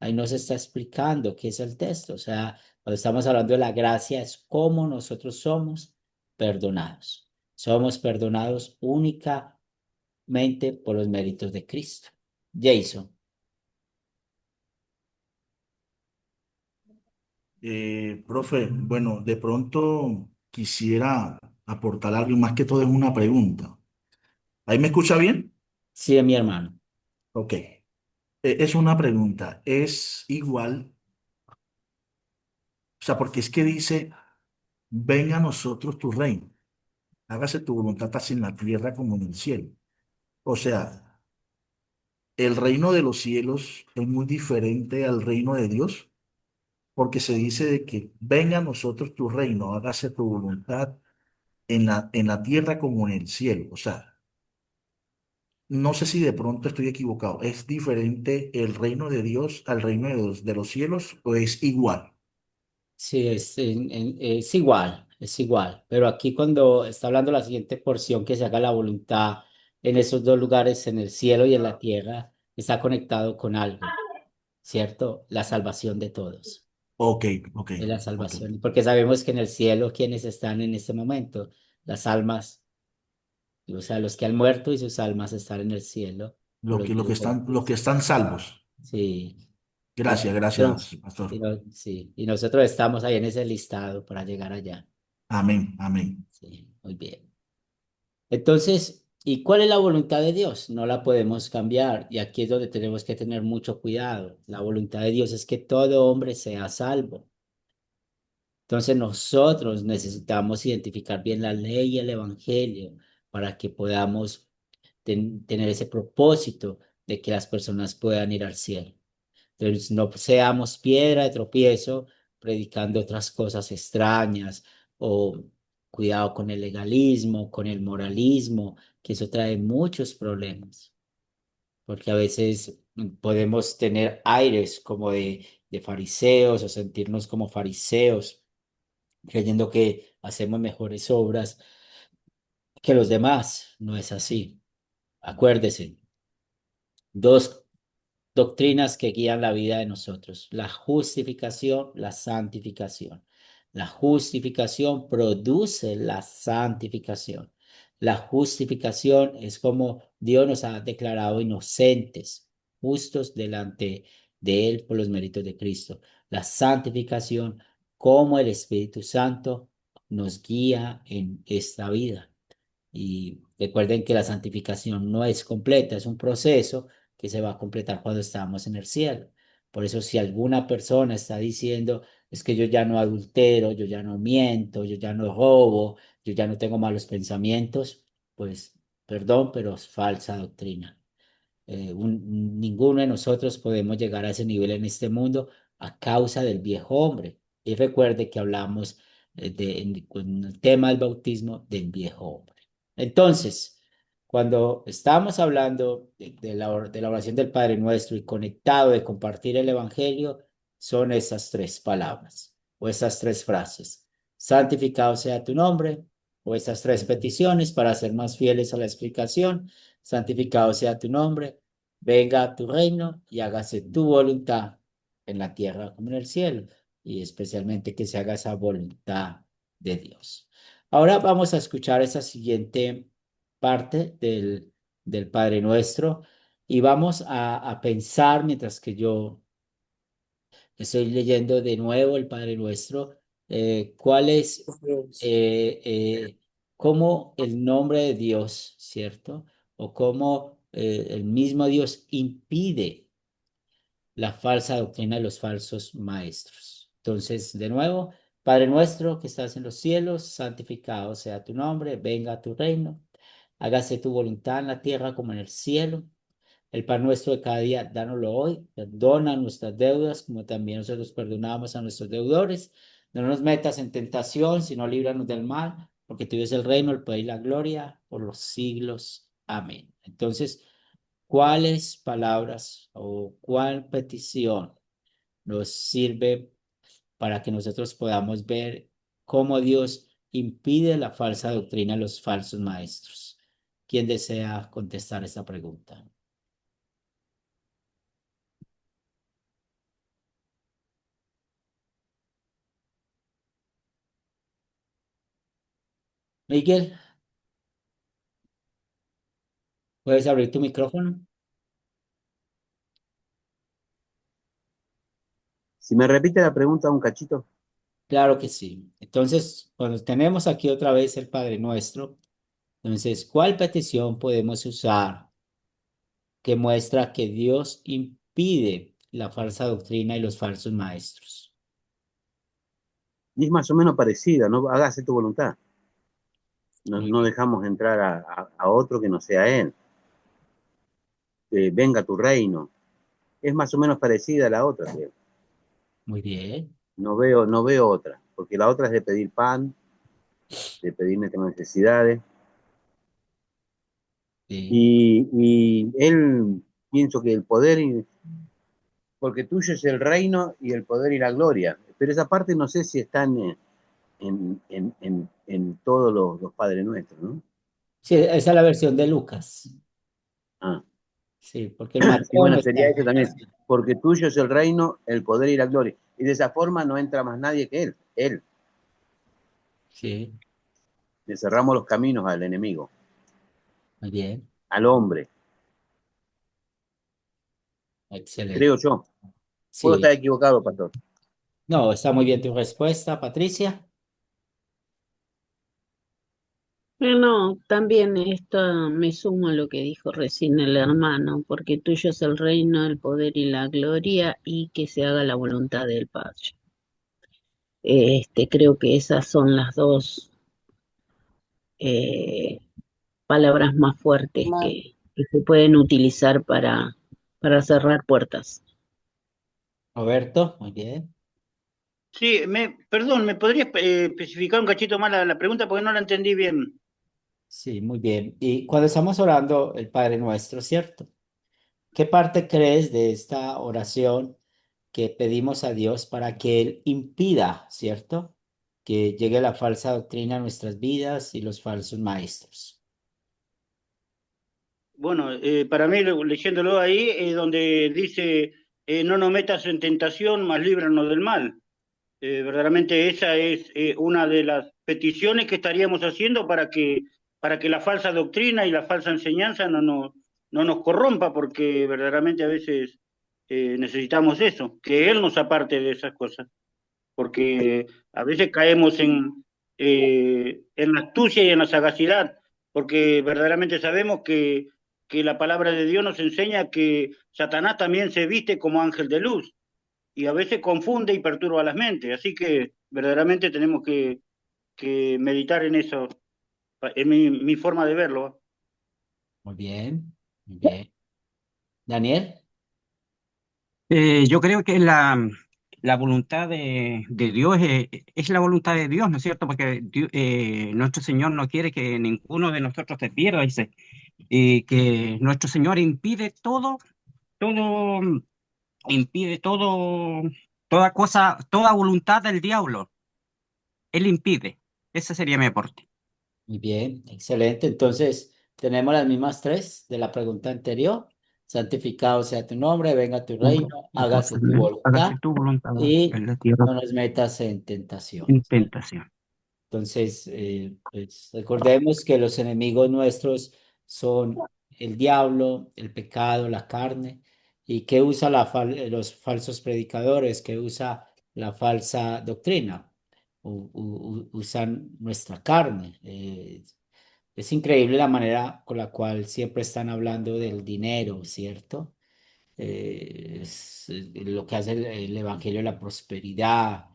Ahí nos está explicando qué es el texto. O sea, cuando estamos hablando de la gracia, es cómo nosotros somos perdonados. Somos perdonados únicamente por los méritos de Cristo. Jason. Profe, bueno, de pronto quisiera aportar algo, y más que todo es una pregunta. ¿Ahí me escucha bien? Sí, mi hermano. Ok. Es una pregunta. ¿Es igual? O sea, porque es que dice, venga a nosotros tu reino, hágase tu voluntad así en la tierra como en el cielo. O sea, el reino de los cielos es muy diferente al reino de Dios, porque se dice de que venga a nosotros tu reino, hágase tu voluntad en la tierra como en el cielo. O sea, no sé si de pronto estoy equivocado. ¿Es diferente el reino de Dios al reino de los cielos o es igual? Sí, es igual, es igual. Pero aquí cuando está hablando la siguiente porción, que se haga la voluntad en esos dos lugares, en el cielo y en la tierra, está conectado con algo, ¿cierto? La salvación de todos. Ok, ok, Es la ok. salvación, porque sabemos que en el cielo, quienes están en este momento, las almas, o sea, los que han muerto y sus almas están en el cielo, los vivos. Los que están salvos. Sí, y Gracias, nosotros, gracias, pastor. sí, y nosotros estamos ahí en ese listado para llegar allá. Amén, amén. Sí, muy bien. Entonces, ¿y cuál es la voluntad de Dios? No la podemos cambiar, y aquí es donde tenemos que tener mucho cuidado. La voluntad de Dios es que todo hombre sea salvo. Entonces nosotros necesitamos identificar bien la ley y el evangelio para que podamos tener ese propósito de que las personas puedan ir al cielo. Entonces no seamos piedra de tropiezo predicando otras cosas extrañas o cuidado con el legalismo, con el moralismo, que eso trae muchos problemas, porque a veces podemos tener aires como de fariseos o sentirnos como fariseos creyendo que hacemos mejores obras que los demás. No es así. Acuérdese, dos doctrinas que guían la vida de nosotros, la justificación, la santificación. La justificación produce la santificación. La justificación es como Dios nos ha declarado inocentes, justos delante de Él por los méritos de Cristo. La santificación, como el Espíritu Santo nos guía en esta vida. Y recuerden que la santificación no es completa, es un proceso que se va a completar cuando estamos en el cielo. Por eso si alguna persona está diciendo, es que yo ya no adultero, yo ya no miento, yo ya no robo, yo ya no tengo malos pensamientos, pues perdón, pero es falsa doctrina. Ninguno de nosotros podemos llegar a ese nivel en este mundo a causa del viejo hombre. Y recuerde que hablamos con el tema del bautismo del viejo hombre. Entonces, cuando estamos hablando de la oración del Padre Nuestro y conectado de compartir el Evangelio, son esas tres palabras o esas tres frases. Santificado sea tu nombre, o esas tres peticiones para ser más fieles a la explicación. Santificado sea tu nombre, venga a tu reino y hágase tu voluntad en la tierra como en el cielo, y especialmente que se haga esa voluntad de Dios. Ahora vamos a escuchar esa siguiente parte del Padre Nuestro y vamos a pensar mientras que yo estoy leyendo de nuevo el Padre Nuestro, cuál es, cómo el nombre de Dios, ¿cierto? O cómo el mismo Dios impide la falsa doctrina de los falsos maestros. Entonces, de nuevo, Padre nuestro que estás en los cielos, santificado sea tu nombre, venga a tu reino, hágase tu voluntad en la tierra como en el cielo. El pan nuestro de cada día, dánoslo hoy. Perdona nuestras deudas, como también nosotros perdonamos a nuestros deudores. No nos metas en tentación, sino líbranos del mal, porque tuyo es el reino, el poder y la gloria por los siglos. Amén. Entonces, ¿cuáles palabras o cuál petición nos sirve para que nosotros podamos ver cómo Dios impide la falsa doctrina de los falsos maestros? ¿Quién desea contestar esta pregunta? Miguel, ¿puedes abrir tu micrófono? Si me repite la pregunta un cachito. Claro que sí. Entonces, cuando tenemos aquí otra vez el Padre Nuestro, entonces, ¿cuál petición podemos usar que muestra que Dios impide la falsa doctrina y los falsos maestros? Y es más o menos parecida, ¿no? Hágase tu voluntad. No, Muy no bien, dejamos entrar a otro que no sea Él. Venga tu reino. Es más o menos parecida a la otra, creo. muy bien. No veo otra, porque la otra es de pedir pan, de pedir nuestras necesidades. Sí. Y Él, pienso que el poder, porque tuyo es el reino y el poder y la gloria. Pero esa parte no sé si están en todos los Padres Nuestros, ¿no? Sí, esa es la versión de Lucas. Ah. Sí, porque el Y Mateo no bueno, está. sería eso también, porque tuyo es el reino, el poder y la gloria. Y de esa forma no entra más nadie que Él. Sí, Le cerramos los caminos al enemigo, muy bien. al hombre, Excelente. creo yo. Puedo Sí. estar equivocado, pastor. No, está muy bien tu respuesta, Patricia. No, también esto me sumo a lo que dijo recién el hermano, porque tuyo es el reino, el poder y la gloria, y que se haga la voluntad del Padre. Creo que esas son las dos eh, palabras más fuertes que se pueden utilizar para cerrar puertas. Roberto, muy bien. Sí, perdón, ¿me podrías especificar un cachito más la pregunta porque no la entendí bien? Sí, muy bien. Y cuando estamos orando el Padre Nuestro, ¿cierto? ¿Qué parte crees de esta oración que pedimos a Dios para que Él impida, ¿cierto? Que llegue la falsa doctrina a nuestras vidas y los falsos maestros. Bueno, para mí, leyéndolo ahí, es donde dice, no nos metas en tentación, mas líbranos del mal. Verdaderamente esa es una de las peticiones que estaríamos haciendo para que la falsa doctrina y la falsa enseñanza no nos corrompa, porque verdaderamente a veces necesitamos eso, que Él nos aparte de esas cosas, porque a veces caemos en la astucia y en la sagacidad, porque verdaderamente sabemos que la palabra de Dios nos enseña que Satanás también se viste como ángel de luz y a veces confunde y perturba las mentes. Así que verdaderamente tenemos que meditar en eso, en mi forma de verlo. Muy bien, muy bien. Daniel, Yo creo que la voluntad de Dios es la voluntad de Dios, ¿no es cierto? Porque nuestro Señor no quiere que ninguno de nosotros se pierda, dice, y que nuestro Señor impide todo, impide todo Toda cosa, toda voluntad del diablo, él impide. Ese sería mi aporte. Muy bien, excelente. Entonces, tenemos las mismas tres de la pregunta anterior. Santificado sea tu nombre, venga tu reino, hágase tu voluntad Hágase tu voluntad y en la tierra no nos metas en tentación. en tentación. Entonces, pues, recordemos que los enemigos nuestros son el diablo, el pecado, la carne, y que usa los falsos predicadores, que usa la falsa doctrina, usan nuestra carne. Es increíble la manera con la cual siempre están hablando del dinero, ¿cierto? Lo que hace el Evangelio de la prosperidad.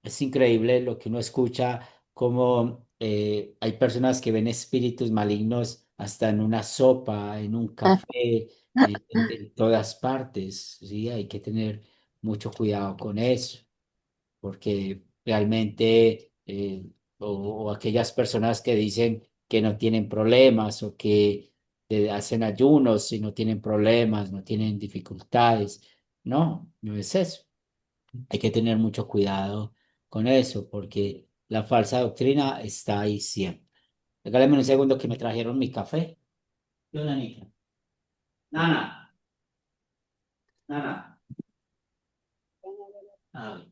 Es increíble lo que uno escucha, como hay personas que ven espíritus malignos hasta en una sopa, en un café, en todas partes, ¿sí? Hay que tener mucho cuidado con eso, porque realmente, o aquellas personas que dicen que no tienen problemas o que hacen ayunos y no tienen problemas, no tienen dificultades, no, no es eso. Hay que tener mucho cuidado con eso, porque la falsa doctrina está ahí siempre. Regálame un segundo que me trajeron mi café. Yo, nanita. Nana, nana. Ah,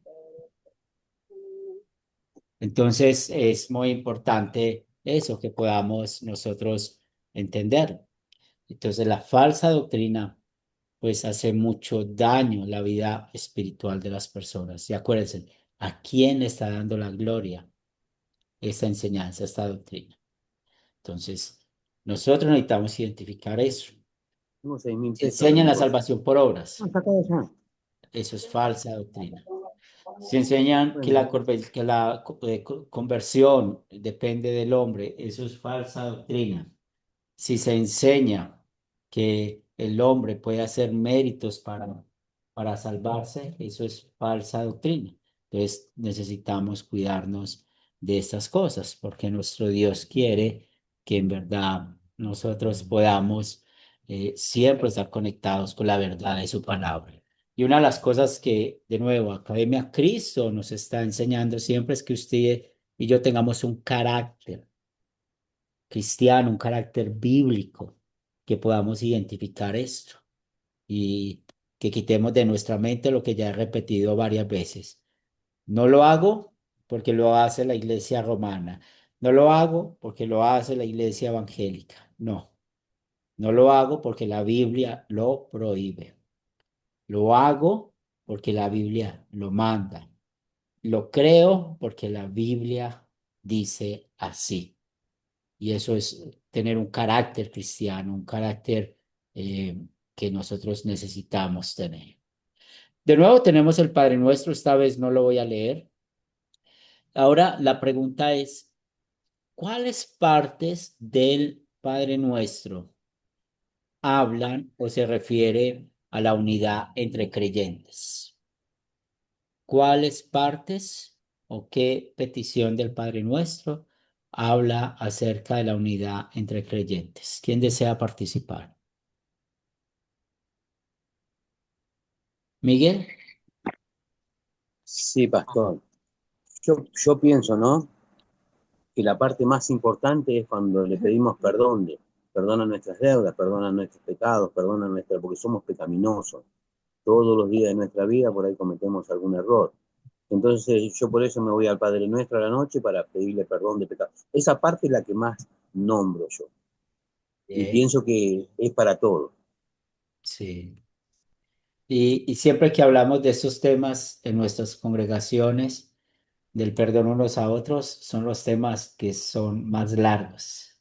entonces es muy importante eso, que podamos nosotros entender. Entonces la falsa doctrina pues hace mucho daño en la vida espiritual de las personas. Y acuérdense, ¿a quién le está dando la gloria esta enseñanza, esta doctrina? Entonces, nosotros necesitamos identificar eso. Tengo 6.000 pesos Enseñan la reembolso. salvación por obras. Saca de allá. Eso es falsa doctrina. Si enseñan que Bueno, la conversión depende del hombre, eso es falsa doctrina. Si se enseña que el hombre puede hacer méritos para salvarse, eso es falsa doctrina. Entonces necesitamos cuidarnos de estas cosas, porque nuestro Dios quiere que en verdad nosotros podamos siempre estar conectados con la verdad de su palabra. Y una de las cosas que, de nuevo, Academia Cristo nos está enseñando siempre es que usted y yo tengamos un carácter cristiano, un carácter bíblico, que podamos identificar esto y que quitemos de nuestra mente lo que ya he repetido varias veces. No lo hago porque lo hace la iglesia romana. No lo hago porque lo hace la iglesia evangélica. No, no lo hago porque la Biblia lo prohíbe. Lo hago porque la Biblia lo manda. Lo creo porque la Biblia dice así. Y eso es tener un carácter cristiano, un carácter que nosotros necesitamos tener. De nuevo tenemos el Padre Nuestro, esta vez no lo voy a leer. Ahora la pregunta es, ¿cuáles partes del Padre Nuestro hablan o se refiere a la unidad entre creyentes? ¿Cuáles partes o qué petición del Padre Nuestro habla acerca de la unidad entre creyentes? ¿Quién desea participar? Miguel. sí, pastor. Yo pienso, ¿no? Que la parte más importante es cuando le pedimos perdón, perdona nuestras deudas, perdona nuestros pecados, perdona nuestra, porque somos pecaminosos. Todos los días de nuestra vida por ahí cometemos algún error. Entonces yo por eso me voy al Padre Nuestro a la noche para pedirle perdón de pecados. Esa parte es la que más nombro yo. Y Bien, pienso que es para todos. sí. Y siempre que hablamos de estos temas en nuestras congregaciones, del perdón unos a otros, son los temas que son más largos.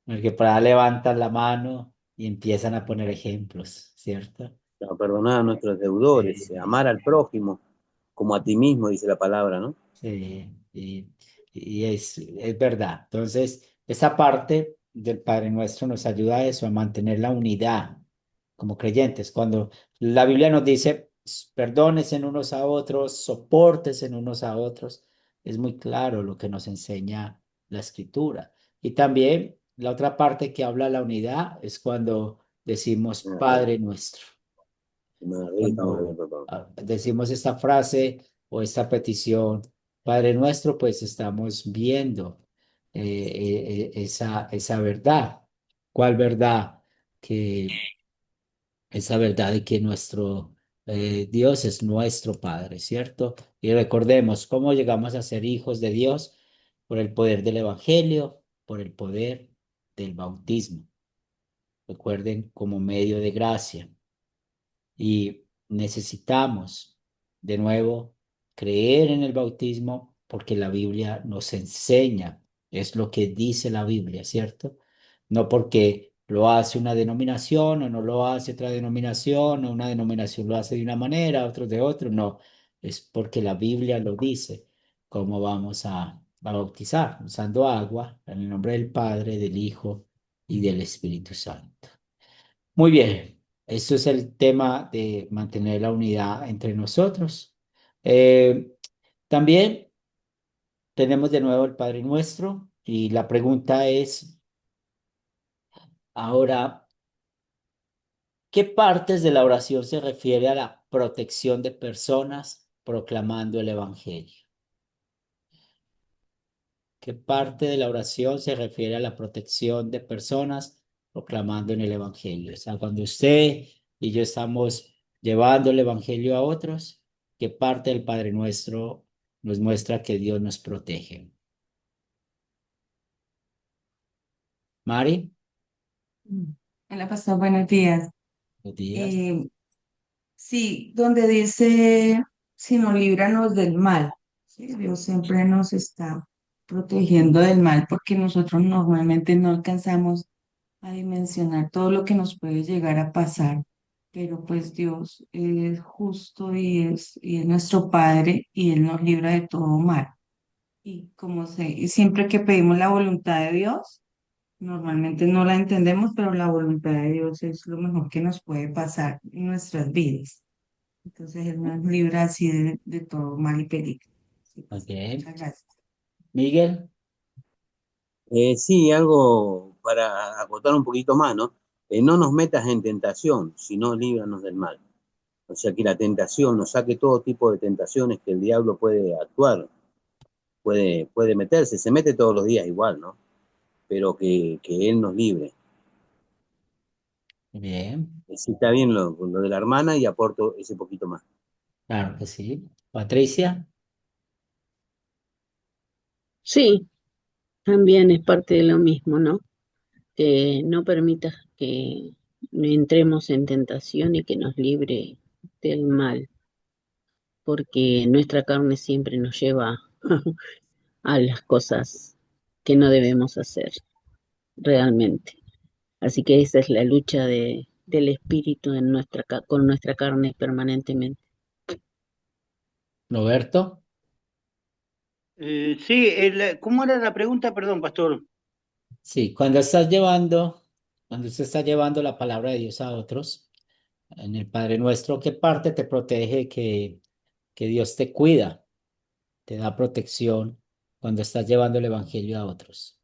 Porque para allá levantan la mano y empiezan a poner ejemplos, ¿cierto? Perdonar a nuestros deudores, Sí. amar al prójimo como a ti mismo, dice la palabra, ¿no? Sí, y es verdad. Entonces, esa parte del Padre Nuestro nos ayuda a eso, a mantener la unidad como creyentes. Cuando la Biblia nos dice, perdónense unos a otros, soportes en unos a otros, es muy claro lo que nos enseña la Escritura. Y también la otra parte que habla de la unidad es cuando decimos Padre Nuestro. Estamos Cuando bien, papá. decimos esta frase o esta petición, Padre nuestro, pues estamos viendo esa verdad. ¿Cuál verdad? Que esa verdad de que nuestro Dios es nuestro Padre, ¿cierto? Y recordemos cómo llegamos a ser hijos de Dios por el poder del Evangelio, por el poder del bautismo. Recuerden, como medio de gracia. Y necesitamos, de nuevo, creer en el bautismo porque la Biblia nos enseña, es lo que dice la Biblia, ¿cierto? No porque lo hace una denominación o no lo hace otra denominación, o una denominación lo hace de una manera, otros de otro, no, es porque la Biblia lo dice. ¿Cómo vamos a bautizar? Usando agua en el nombre del Padre, del Hijo y del Espíritu Santo. Muy bien, esto es el tema de mantener la unidad entre nosotros. Eh, También tenemos de nuevo el Padre Nuestro y la pregunta es ahora, ¿qué partes de la oración se refiere a la protección de personas proclamando el Evangelio? ¿Qué parte de la oración se refiere a la protección de personas proclamando en el Evangelio? O sea, cuando usted y yo estamos llevando el Evangelio a otros, ¿qué parte del Padre Nuestro nos muestra que Dios nos protege? Mari, Hola, pastor, buenos días. buenos días. Eh, sí, donde dice, sino líbranos del mal. Sí, Dios siempre nos está protegiendo del mal porque nosotros normalmente no alcanzamos a dimensionar todo lo que nos puede llegar a pasar. Pero pues Dios es justo y es nuestro Padre y Él nos libra de todo mal. Y siempre que pedimos la voluntad de Dios, normalmente no la entendemos, pero la voluntad de Dios es lo mejor que nos puede pasar en nuestras vidas. Entonces Él nos libra así de todo mal y peligro. Sí, Ok. muchas gracias. Miguel, Sí, algo para acotar un poquito más, ¿no? No nos metas en tentación, sino líbranos del mal. O sea, que la tentación nos saque todo tipo de tentaciones que el diablo puede actuar, puede meterse, se mete todos los días igual, ¿no? Pero que él nos libre. bien, Si está bien lo de la hermana y aporto ese poquito más. claro que sí. Patricia, Sí, también es parte de lo mismo, ¿no? Que no permitas que entremos en tentación y que nos libre del mal, porque nuestra carne siempre nos lleva a las cosas que no debemos hacer realmente. Así que esa es la lucha del espíritu en con nuestra carne permanentemente. Roberto. Sí, ¿cómo era la pregunta? Perdón, pastor. Sí, cuando usted está llevando la palabra de Dios a otros, en el Padre Nuestro, ¿qué parte te protege que Dios te cuida, te da protección cuando estás llevando el Evangelio a otros?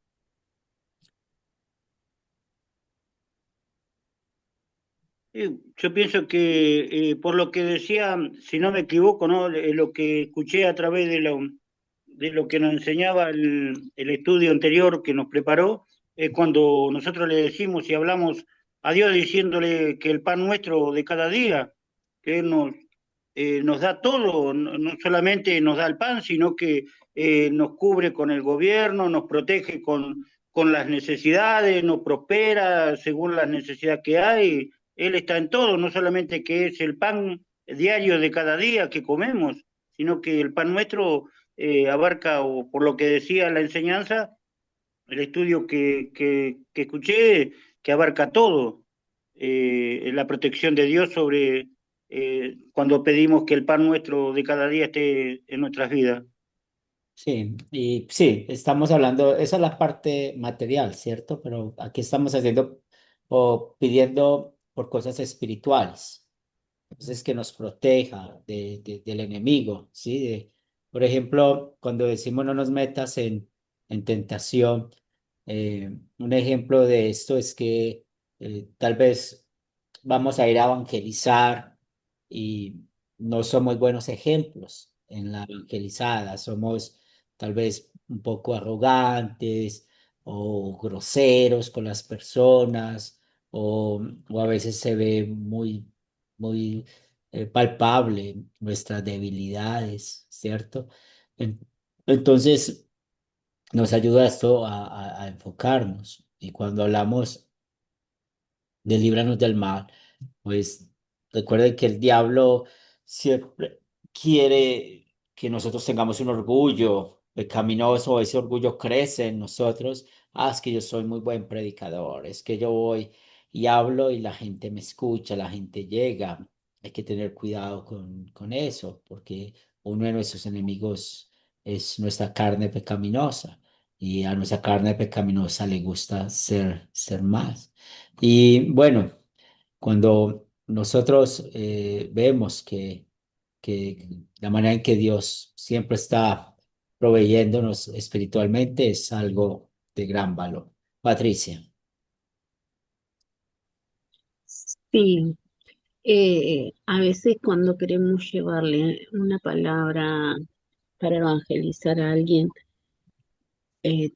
Yo pienso que por lo que decía, si no me equivoco, ¿no? Lo que escuché a través de lo que nos enseñaba el estudio anterior que nos preparó, es cuando nosotros le decimos y hablamos a Dios diciéndole que el pan nuestro de cada día, que Él nos da todo, no solamente nos da el pan, sino que nos cubre con el gobierno, nos protege con las necesidades, nos prospera según las necesidades que hay. Él está en todo, no solamente que es el pan diario de cada día que comemos, sino que el pan nuestro abarca, o por lo que decía la enseñanza, el estudio que escuché, que abarca todo, la protección de Dios sobre cuando pedimos que el pan nuestro de cada día esté en nuestras vidas. Sí, y sí, estamos hablando, esa es la parte material, ¿cierto? Pero aquí estamos haciendo o pidiendo por cosas espirituales. Entonces, que nos proteja del enemigo, ¿sí? Por ejemplo, cuando decimos no nos metas en tentación, un ejemplo de esto es que tal vez vamos a ir a evangelizar y no somos buenos ejemplos en la evangelizada. Somos tal vez un poco arrogantes o groseros con las personas o a veces se ve muy palpable nuestras debilidades, ¿cierto? En- Entonces, nos ayuda esto a enfocarnos. Y cuando hablamos de líbranos del mal, pues recuerden que el diablo siempre quiere que nosotros tengamos un orgullo pecaminoso, ese orgullo crece en nosotros. Ah, es que yo soy muy buen predicador, es que yo voy y hablo y la gente me escucha, la gente llega. Hay que tener cuidado con eso, porque uno de nuestros enemigos es nuestra carne pecaminosa y a nuestra carne pecaminosa le gusta ser más. Y bueno, cuando nosotros vemos que la manera en que Dios siempre está proveyéndonos espiritualmente es algo de gran valor. Patricia. Sí, a veces cuando queremos llevarle una palabra para evangelizar a alguien,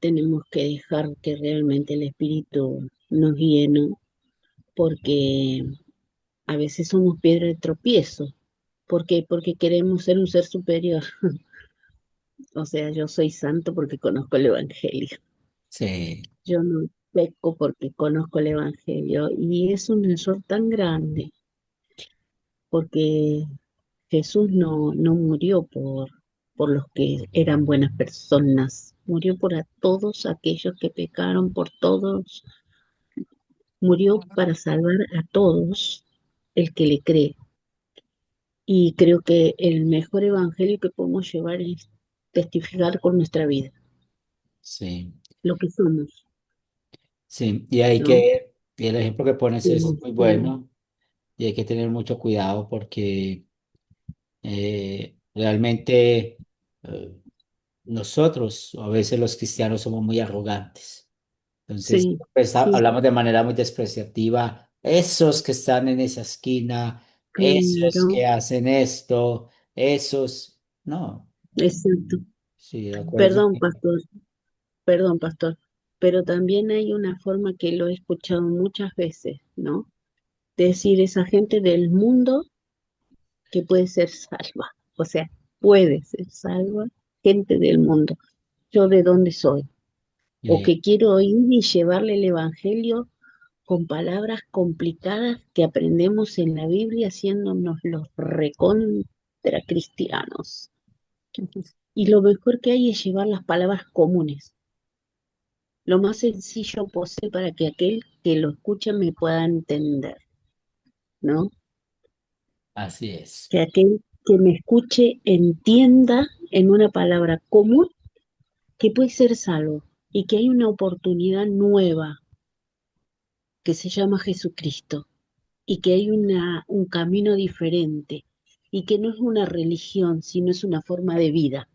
tenemos que dejar que realmente el Espíritu nos guíe, ¿no? Porque a veces somos piedra de tropiezo. ¿Por qué? Porque queremos ser un ser superior. O sea, yo soy santo porque conozco el Evangelio. Sí, Yo no peco porque conozco el Evangelio. Y es un error tan grande porque Jesús no murió por los que eran buenas personas. Murió por a todos aquellos que pecaron, por todos. Murió para salvar a todos el que le cree. Y creo que el mejor evangelio que podemos llevar es testificar con nuestra vida sí, lo que somos, sí. Y hay ¿no? y el ejemplo que pones es muy Sí, bueno y hay que tener mucho cuidado porque realmente nosotros, a veces los cristianos, somos muy arrogantes. Entonces, sí, pues, sí, hablamos de manera muy despreciativa. Esos que están en esa esquina, esos claro, que hacen esto, esos, no. exacto. Sí, acuérdense Perdón, que pastor, perdón, pastor, pero también hay una forma que lo he escuchado muchas veces, ¿no? Decir esa gente del mundo que puede ser salva, o sea, puede ser salva gente del mundo. ¿Yo de dónde soy? O eh, que quiero ir y llevarle el evangelio con palabras complicadas que aprendemos en la Biblia haciéndonos los recontra cristianos. Y lo mejor que hay es llevar las palabras comunes, lo más sencillo posible para que aquel que lo escuche me pueda entender, ¿no? así es. Que aquel que me escuche entienda en una palabra común que puede ser salvo y que hay una oportunidad nueva que se llama Jesucristo y que hay un camino diferente y que no es una religión, sino es una forma de vida,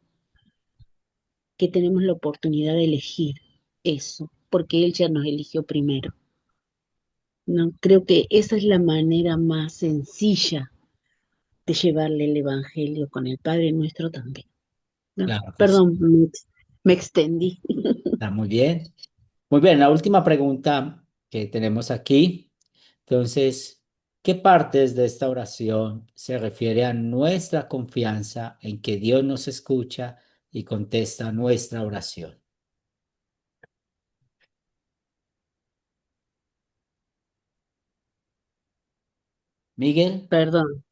que tenemos la oportunidad de elegir eso, porque Él ya nos eligió primero. ¿No? Creo que esa es la manera más sencilla de llevarle el Evangelio con el Padre Nuestro también. ¿No? Claro que sí. Perdón, me extendí. Está muy bien. Muy bien, la última pregunta que tenemos aquí. Entonces, ¿qué partes de esta oración se refiere a nuestra confianza en que Dios nos escucha y contesta nuestra oración? Miguel. Perdón.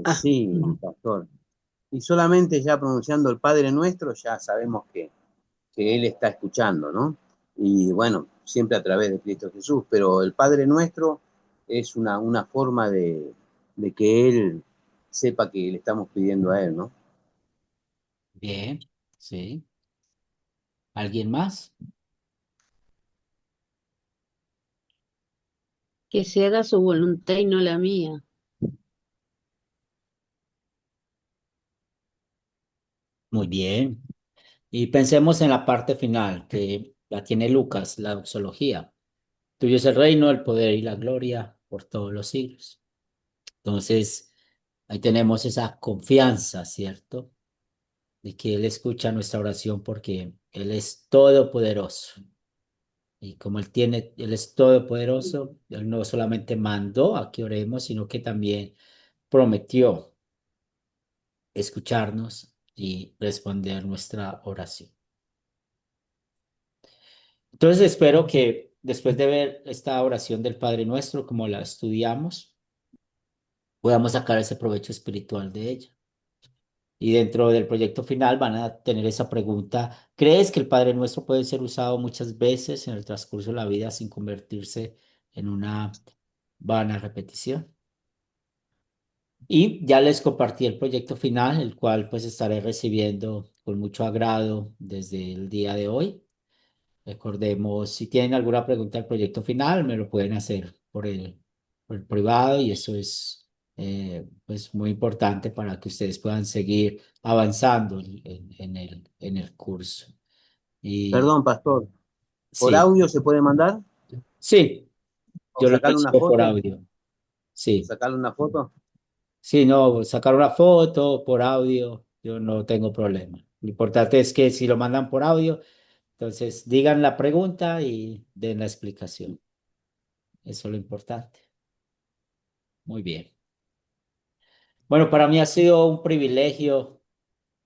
Ah, Sí, pastor. Y solamente ya pronunciando el Padre Nuestro ya sabemos que Él está escuchando, ¿no? Y bueno, siempre a través de Cristo Jesús, pero el Padre Nuestro es una forma de que Él sepa que le estamos pidiendo a Él, ¿no? Bien, sí. ¿Alguien más? que se haga su voluntad y no la mía. Muy bien. Y pensemos en la parte final que la tiene Lucas, la doxología. Tuyo es el reino, el poder y la gloria por todos los siglos. Entonces, ahí tenemos esa confianza, ¿cierto? De que Él escucha nuestra oración porque Él es todopoderoso. Y como Él es todopoderoso, Él no solamente mandó a que oremos, sino que también prometió escucharnos y responder nuestra oración. Entonces espero que después de ver esta oración del Padre Nuestro, como la estudiamos, podamos sacar ese provecho espiritual de ella. Y dentro del proyecto final van a tener esa pregunta: ¿crees que el Padre Nuestro puede ser usado muchas veces en el transcurso de la vida sin convertirse en una vana repetición? Y ya les compartí el proyecto final, el cual pues estaré recibiendo con mucho agrado desde el día de hoy. Recordemos, si tienen alguna pregunta al proyecto final, me lo pueden hacer por el privado, y eso es pues muy importante para que ustedes puedan seguir avanzando en el curso. Y Perdón, pastor, ¿por sí, audio se puede mandar? sí, ¿O yo lo sacarle una recibo por foto? audio. Sí, ¿Sacarle una foto? sí, no, sacar una foto por audio, yo no tengo problema. Lo importante es que si lo mandan por audio, entonces digan la pregunta y den la explicación. Eso es lo importante. Muy bien. Bueno, para mí ha sido un privilegio,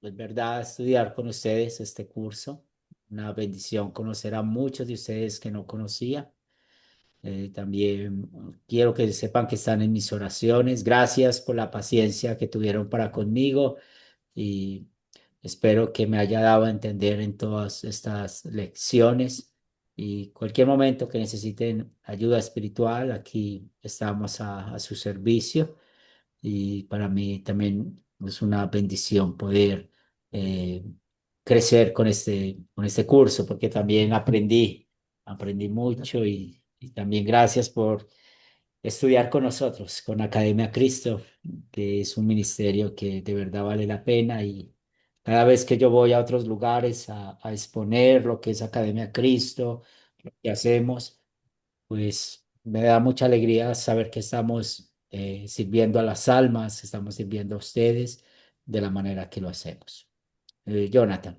es verdad, estudiar con ustedes este curso. Una bendición conocer a muchos de ustedes que no conocía. También quiero que sepan que están en mis oraciones. Gracias por la paciencia que tuvieron para conmigo, y espero que me haya dado a entender en todas estas lecciones. Y cualquier momento que necesiten ayuda espiritual, aquí estamos a su servicio. Y para mí también es una bendición poder eh, crecer con este curso, porque también aprendí mucho, y también gracias por estudiar con nosotros, con Academia Cristo, que es un ministerio que de verdad vale la pena. Y cada vez que yo voy a otros lugares a exponer lo que es Academia Cristo, lo que hacemos, pues me da mucha alegría saber que estamos sirviendo a las almas, estamos sirviendo a ustedes de la manera que lo hacemos. Jonathan,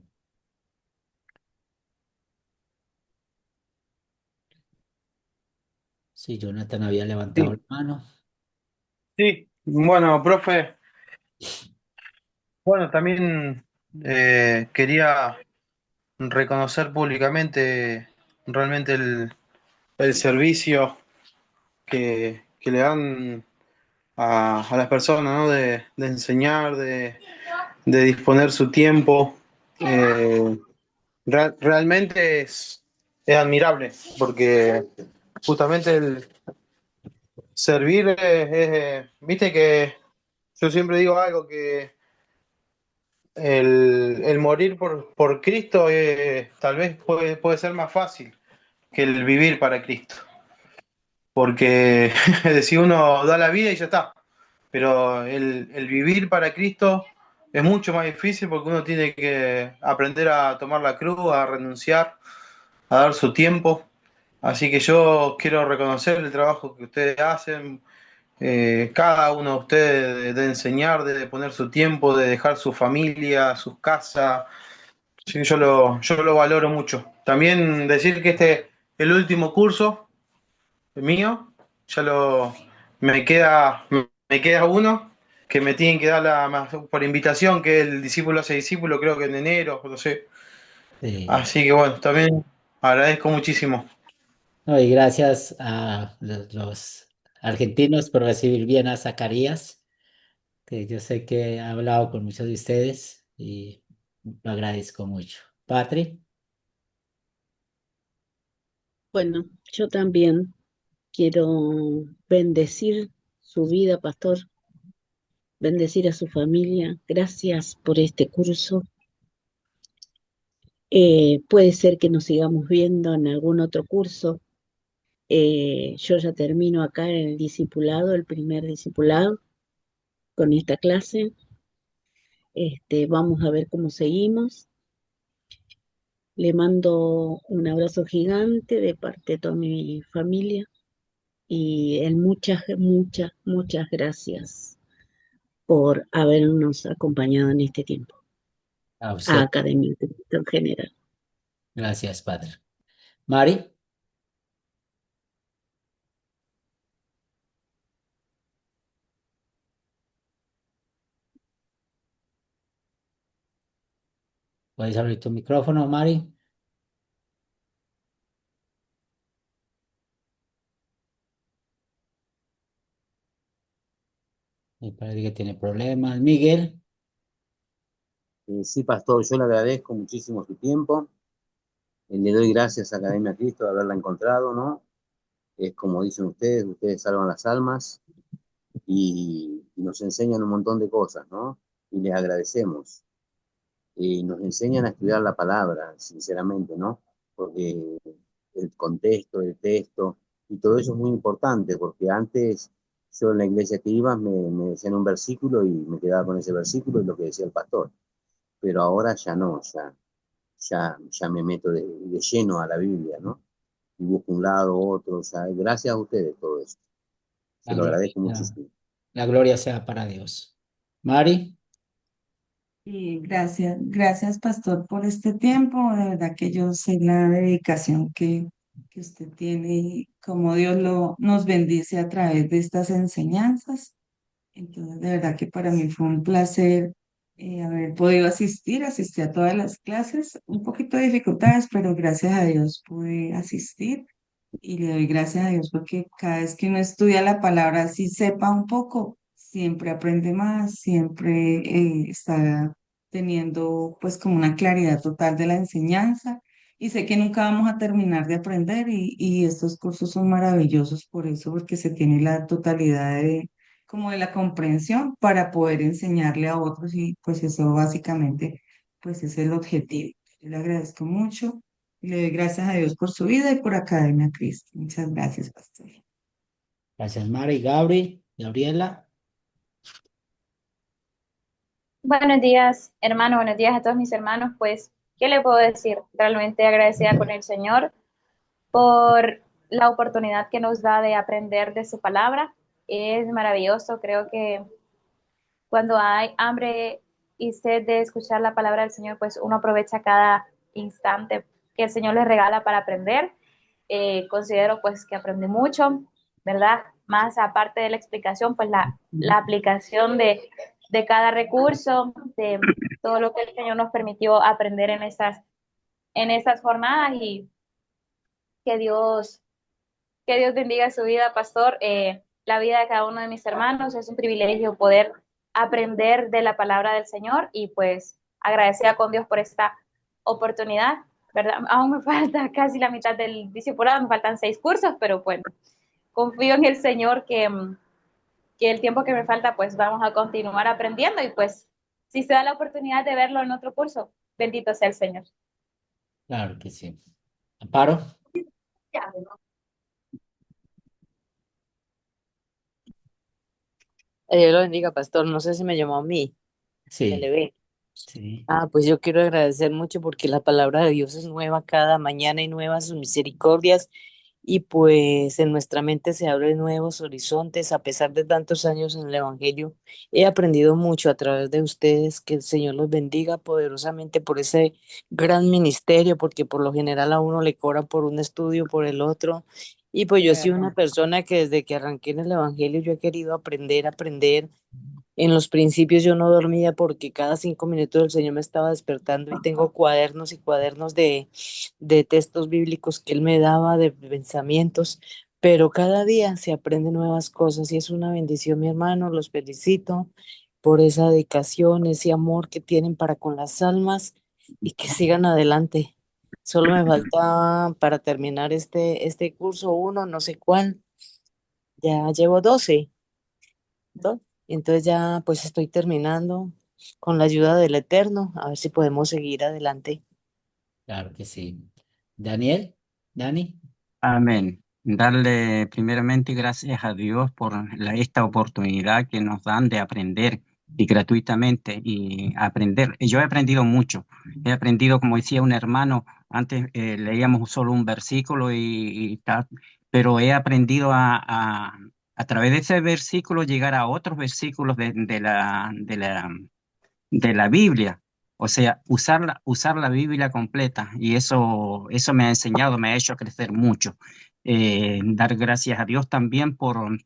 sí, Jonathan había levantado la Sí, mano. sí. Bueno, profe, bueno, también quería reconocer públicamente realmente el servicio que le dan a las personas, ¿no? De enseñar, de disponer su tiempo. Eh, realmente es admirable, porque justamente el servir viste que yo siempre digo algo, que el morir por Cristo tal vez puede ser más fácil que el vivir para Cristo, porque si uno da la vida y ya está, pero el vivir para Cristo es mucho más difícil, porque uno tiene que aprender a tomar la cruz, a renunciar, a dar su tiempo. Así que yo quiero reconocer el trabajo que ustedes hacen, cada uno de ustedes, de enseñar, de poner su tiempo, de dejar su familia, sus casas. Sí, yo lo valoro mucho. También decir que el último curso mío, ya lo, me queda uno que me tienen que dar por invitación, que es el discípulo hace discípulo, creo que en enero, no sé. Eh, Así que bueno, también agradezco muchísimo. no, y gracias a los argentinos por recibir bien a Zacarías, que yo sé que ha hablado con muchos de ustedes, y lo agradezco mucho. Patri, Bueno, yo también quiero bendecir su vida, pastor, bendecir a su familia. Gracias por este curso. Puede ser que nos sigamos viendo en algún otro curso. Yo ya termino acá el discipulado, el primer discipulado con esta clase. Vamos a ver cómo seguimos. Le mando un abrazo gigante de parte de toda mi familia. Y muchas gracias por habernos acompañado en este tiempo, A a usted, Academia de Cristo en general. gracias, Padre. Mari, ¿puedes abrir tu micrófono, Mari? Me parece que tiene problemas. Miguel, Sí, pastor, yo le agradezco muchísimo su tiempo. Le doy gracias a Academia Cristo de haberla encontrado, ¿no? Es como dicen ustedes salvan las almas y nos enseñan un montón de cosas, ¿no? Y les agradecemos. Y nos enseñan a estudiar la palabra, sinceramente, ¿no? Porque el contexto, el texto, y todo eso es muy importante, porque antes yo en la iglesia que iba me decían un versículo y me quedaba con ese versículo y lo que decía el pastor, pero ahora ya no, ya me meto de lleno a la Biblia, ¿no? Y busco un lado, otro, o sea, gracias a ustedes todo eso, se la lo gloria, agradezco muchísimo. la gloria sea para Dios. Mari, Y gracias, pastor, por este tiempo. De verdad que yo sé la dedicación que usted tiene y cómo Dios nos bendice a través de estas enseñanzas. Entonces, de verdad que para mí fue un placer haber podido asistir a todas las clases, un poquito de dificultades, pero gracias a Dios pude asistir y le doy gracias a Dios porque cada vez que uno estudia la palabra, si sepa un poco, siempre aprende más, siempre está teniendo pues como una claridad total de la enseñanza y sé que nunca vamos a terminar de aprender y estos cursos son maravillosos por eso, porque se tiene la totalidad de como de la comprensión para poder enseñarle a otros y pues eso básicamente pues es el objetivo. Yo le agradezco mucho y le doy gracias a Dios por su vida y por Academia Cristo. Muchas gracias, pastor. gracias, Mari. Gabriela, Buenos días, hermano, buenos días a todos mis hermanos. Pues, ¿qué le puedo decir? Realmente agradecida con el Señor por la oportunidad que nos da de aprender de su palabra. Es maravilloso, creo que cuando hay hambre y sed de escuchar la palabra del Señor, pues uno aprovecha cada instante que el Señor le regala para aprender. Considero pues que aprendí mucho, ¿verdad? Más aparte de la explicación, pues la aplicación de cada recurso, de todo lo que el Señor nos permitió aprender en estas jornadas y que Dios, que Dios bendiga su vida, pastor. La vida de cada uno de mis hermanos es un privilegio poder aprender de la palabra del Señor y pues agradecida con Dios por esta oportunidad, ¿verdad? Aún me falta casi la mitad del discipulado, me faltan 6 cursos, pero bueno, confío en el Señor que el tiempo que me falta pues vamos a continuar aprendiendo y pues si se da la oportunidad de verlo en otro curso, bendito sea el Señor. claro que sí. Amparo, Dios lo bendiga, pastor. No sé si me llamó a mí. ¿Me le sí, ve? sí, Ah, pues yo quiero agradecer mucho porque la palabra de Dios es nueva cada mañana y nuevas sus misericordias y pues en nuestra mente se abren nuevos horizontes a pesar de tantos años en el Evangelio. He aprendido mucho a través de ustedes, que el Señor los bendiga poderosamente por ese gran ministerio, porque por lo general a uno le cobran por un estudio, por el otro. Y pues yo he sido una persona que desde que arranqué en el Evangelio yo he querido aprender, aprender. En los principios yo no dormía porque cada 5 minutos el Señor me estaba despertando y tengo cuadernos y cuadernos de textos bíblicos que Él me daba, de pensamientos, pero cada día se aprenden nuevas cosas y es una bendición, mi hermano. Los felicito por esa dedicación, ese amor que tienen para con las almas y que sigan adelante. Solo me falta para terminar este curso uno, no sé cuál, ya llevo 12. ¿No? Entonces ya pues estoy terminando con la ayuda del Eterno, a ver si podemos seguir adelante. claro que sí. Daniel, Dani, Amén. Darle primeramente gracias a Dios por esta oportunidad que nos dan de aprender y gratuitamente y aprender. Yo he aprendido mucho. He aprendido, como decía un hermano, antes leíamos solo un versículo y pero he aprendido a través de ese versículo llegar a otros versículos de la Biblia. O sea, usar la Biblia completa. Y eso me ha enseñado, me ha hecho crecer mucho. Dar gracias a Dios también por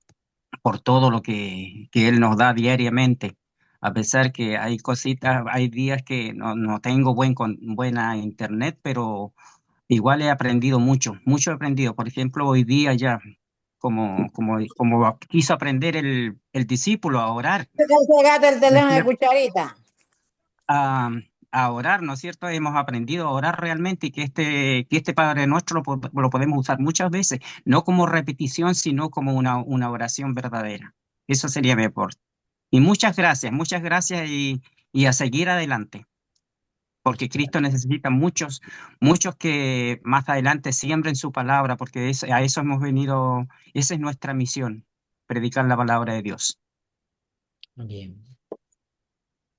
todo lo que Él nos da diariamente. A pesar que hay cositas, hay días que no tengo buena internet, pero igual he aprendido mucho, mucho he aprendido. Por ejemplo, hoy día ya, como quiso aprender el discípulo a orar, Pégate el ¿no es teléfono de cierto? cucharita. A, a orar, ¿no es cierto? Hemos aprendido a orar realmente y que este Padre Nuestro lo podemos usar muchas veces, no como repetición, sino como una oración verdadera. Eso sería mi aporte. Y muchas gracias y a seguir adelante, porque Cristo necesita muchos, muchos que más adelante siembren su palabra, porque a eso hemos venido, esa es nuestra misión, predicar la palabra de Dios. Bien,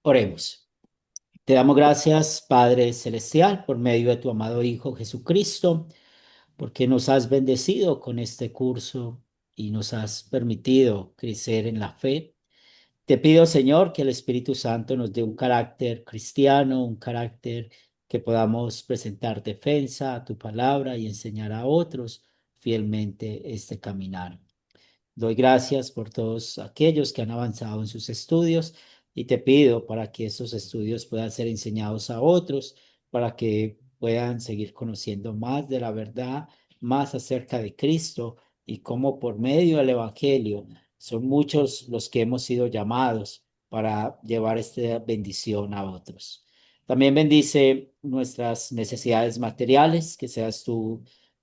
oremos. Te damos gracias, Padre Celestial, por medio de tu amado Hijo Jesucristo, porque nos has bendecido con este curso y nos has permitido crecer en la fe. Te pido, Señor, que el Espíritu Santo nos dé un carácter cristiano, un carácter que podamos presentar defensa a tu palabra y enseñar a otros fielmente este caminar. Doy gracias por todos aquellos que han avanzado en sus estudios y te pido para que esos estudios puedan ser enseñados a otros, para que puedan seguir conociendo más de la verdad, más acerca de Cristo y cómo por medio del Evangelio son muchos los que hemos sido llamados para llevar esta bendición a otros. También bendice nuestras necesidades materiales, que seas tú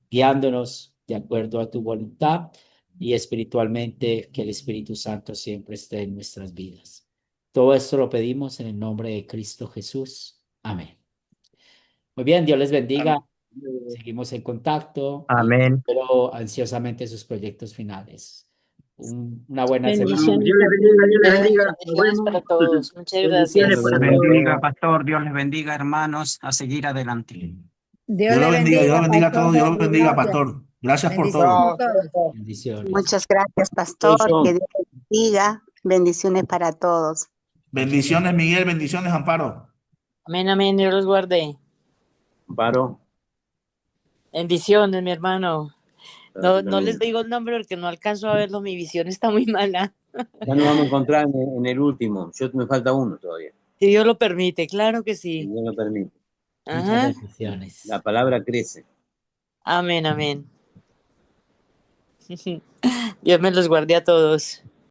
guiándonos de acuerdo a tu voluntad y espiritualmente que el Espíritu Santo siempre esté en nuestras vidas. Todo esto lo pedimos en el nombre de Cristo Jesús. Amén. Muy bien, Dios les bendiga. Seguimos en contacto y Amén. espero ansiosamente sus proyectos finales. Una buena semana. Bueno, Bendiciones, Dios les bendiga, Dios les bendiga. Nos Bendiciones vemos. para todos. Muchas Dios Dios gracias. les les bendiga. bendiga, pastor. Dios les bendiga, hermanos, a seguir adelante. Dios le Dios bendiga, lo bendiga a pastor. todos, Dios lo bendiga, Gracias. pastor. Gracias por Bendiciones todo. a todos. Bendiciones. Muchas gracias, pastor. Que Dios les bendiga. Bendiciones para todos. Bendiciones, Miguel, bendiciones, Amparo. Amén, amén. Dios los guarde. Amparo. Bendiciones, mi hermano. Para ti No les también. digo el nombre porque no alcanzo a verlo. Mi visión está muy mala. Ya nos vamos a encontrar en el último. Me falta uno todavía. Si Dios lo permite, claro que Si sí. Dios lo permite. Muchas Ajá. bendiciones. La palabra crece. Amén, amén. Dios me los guarde a todos.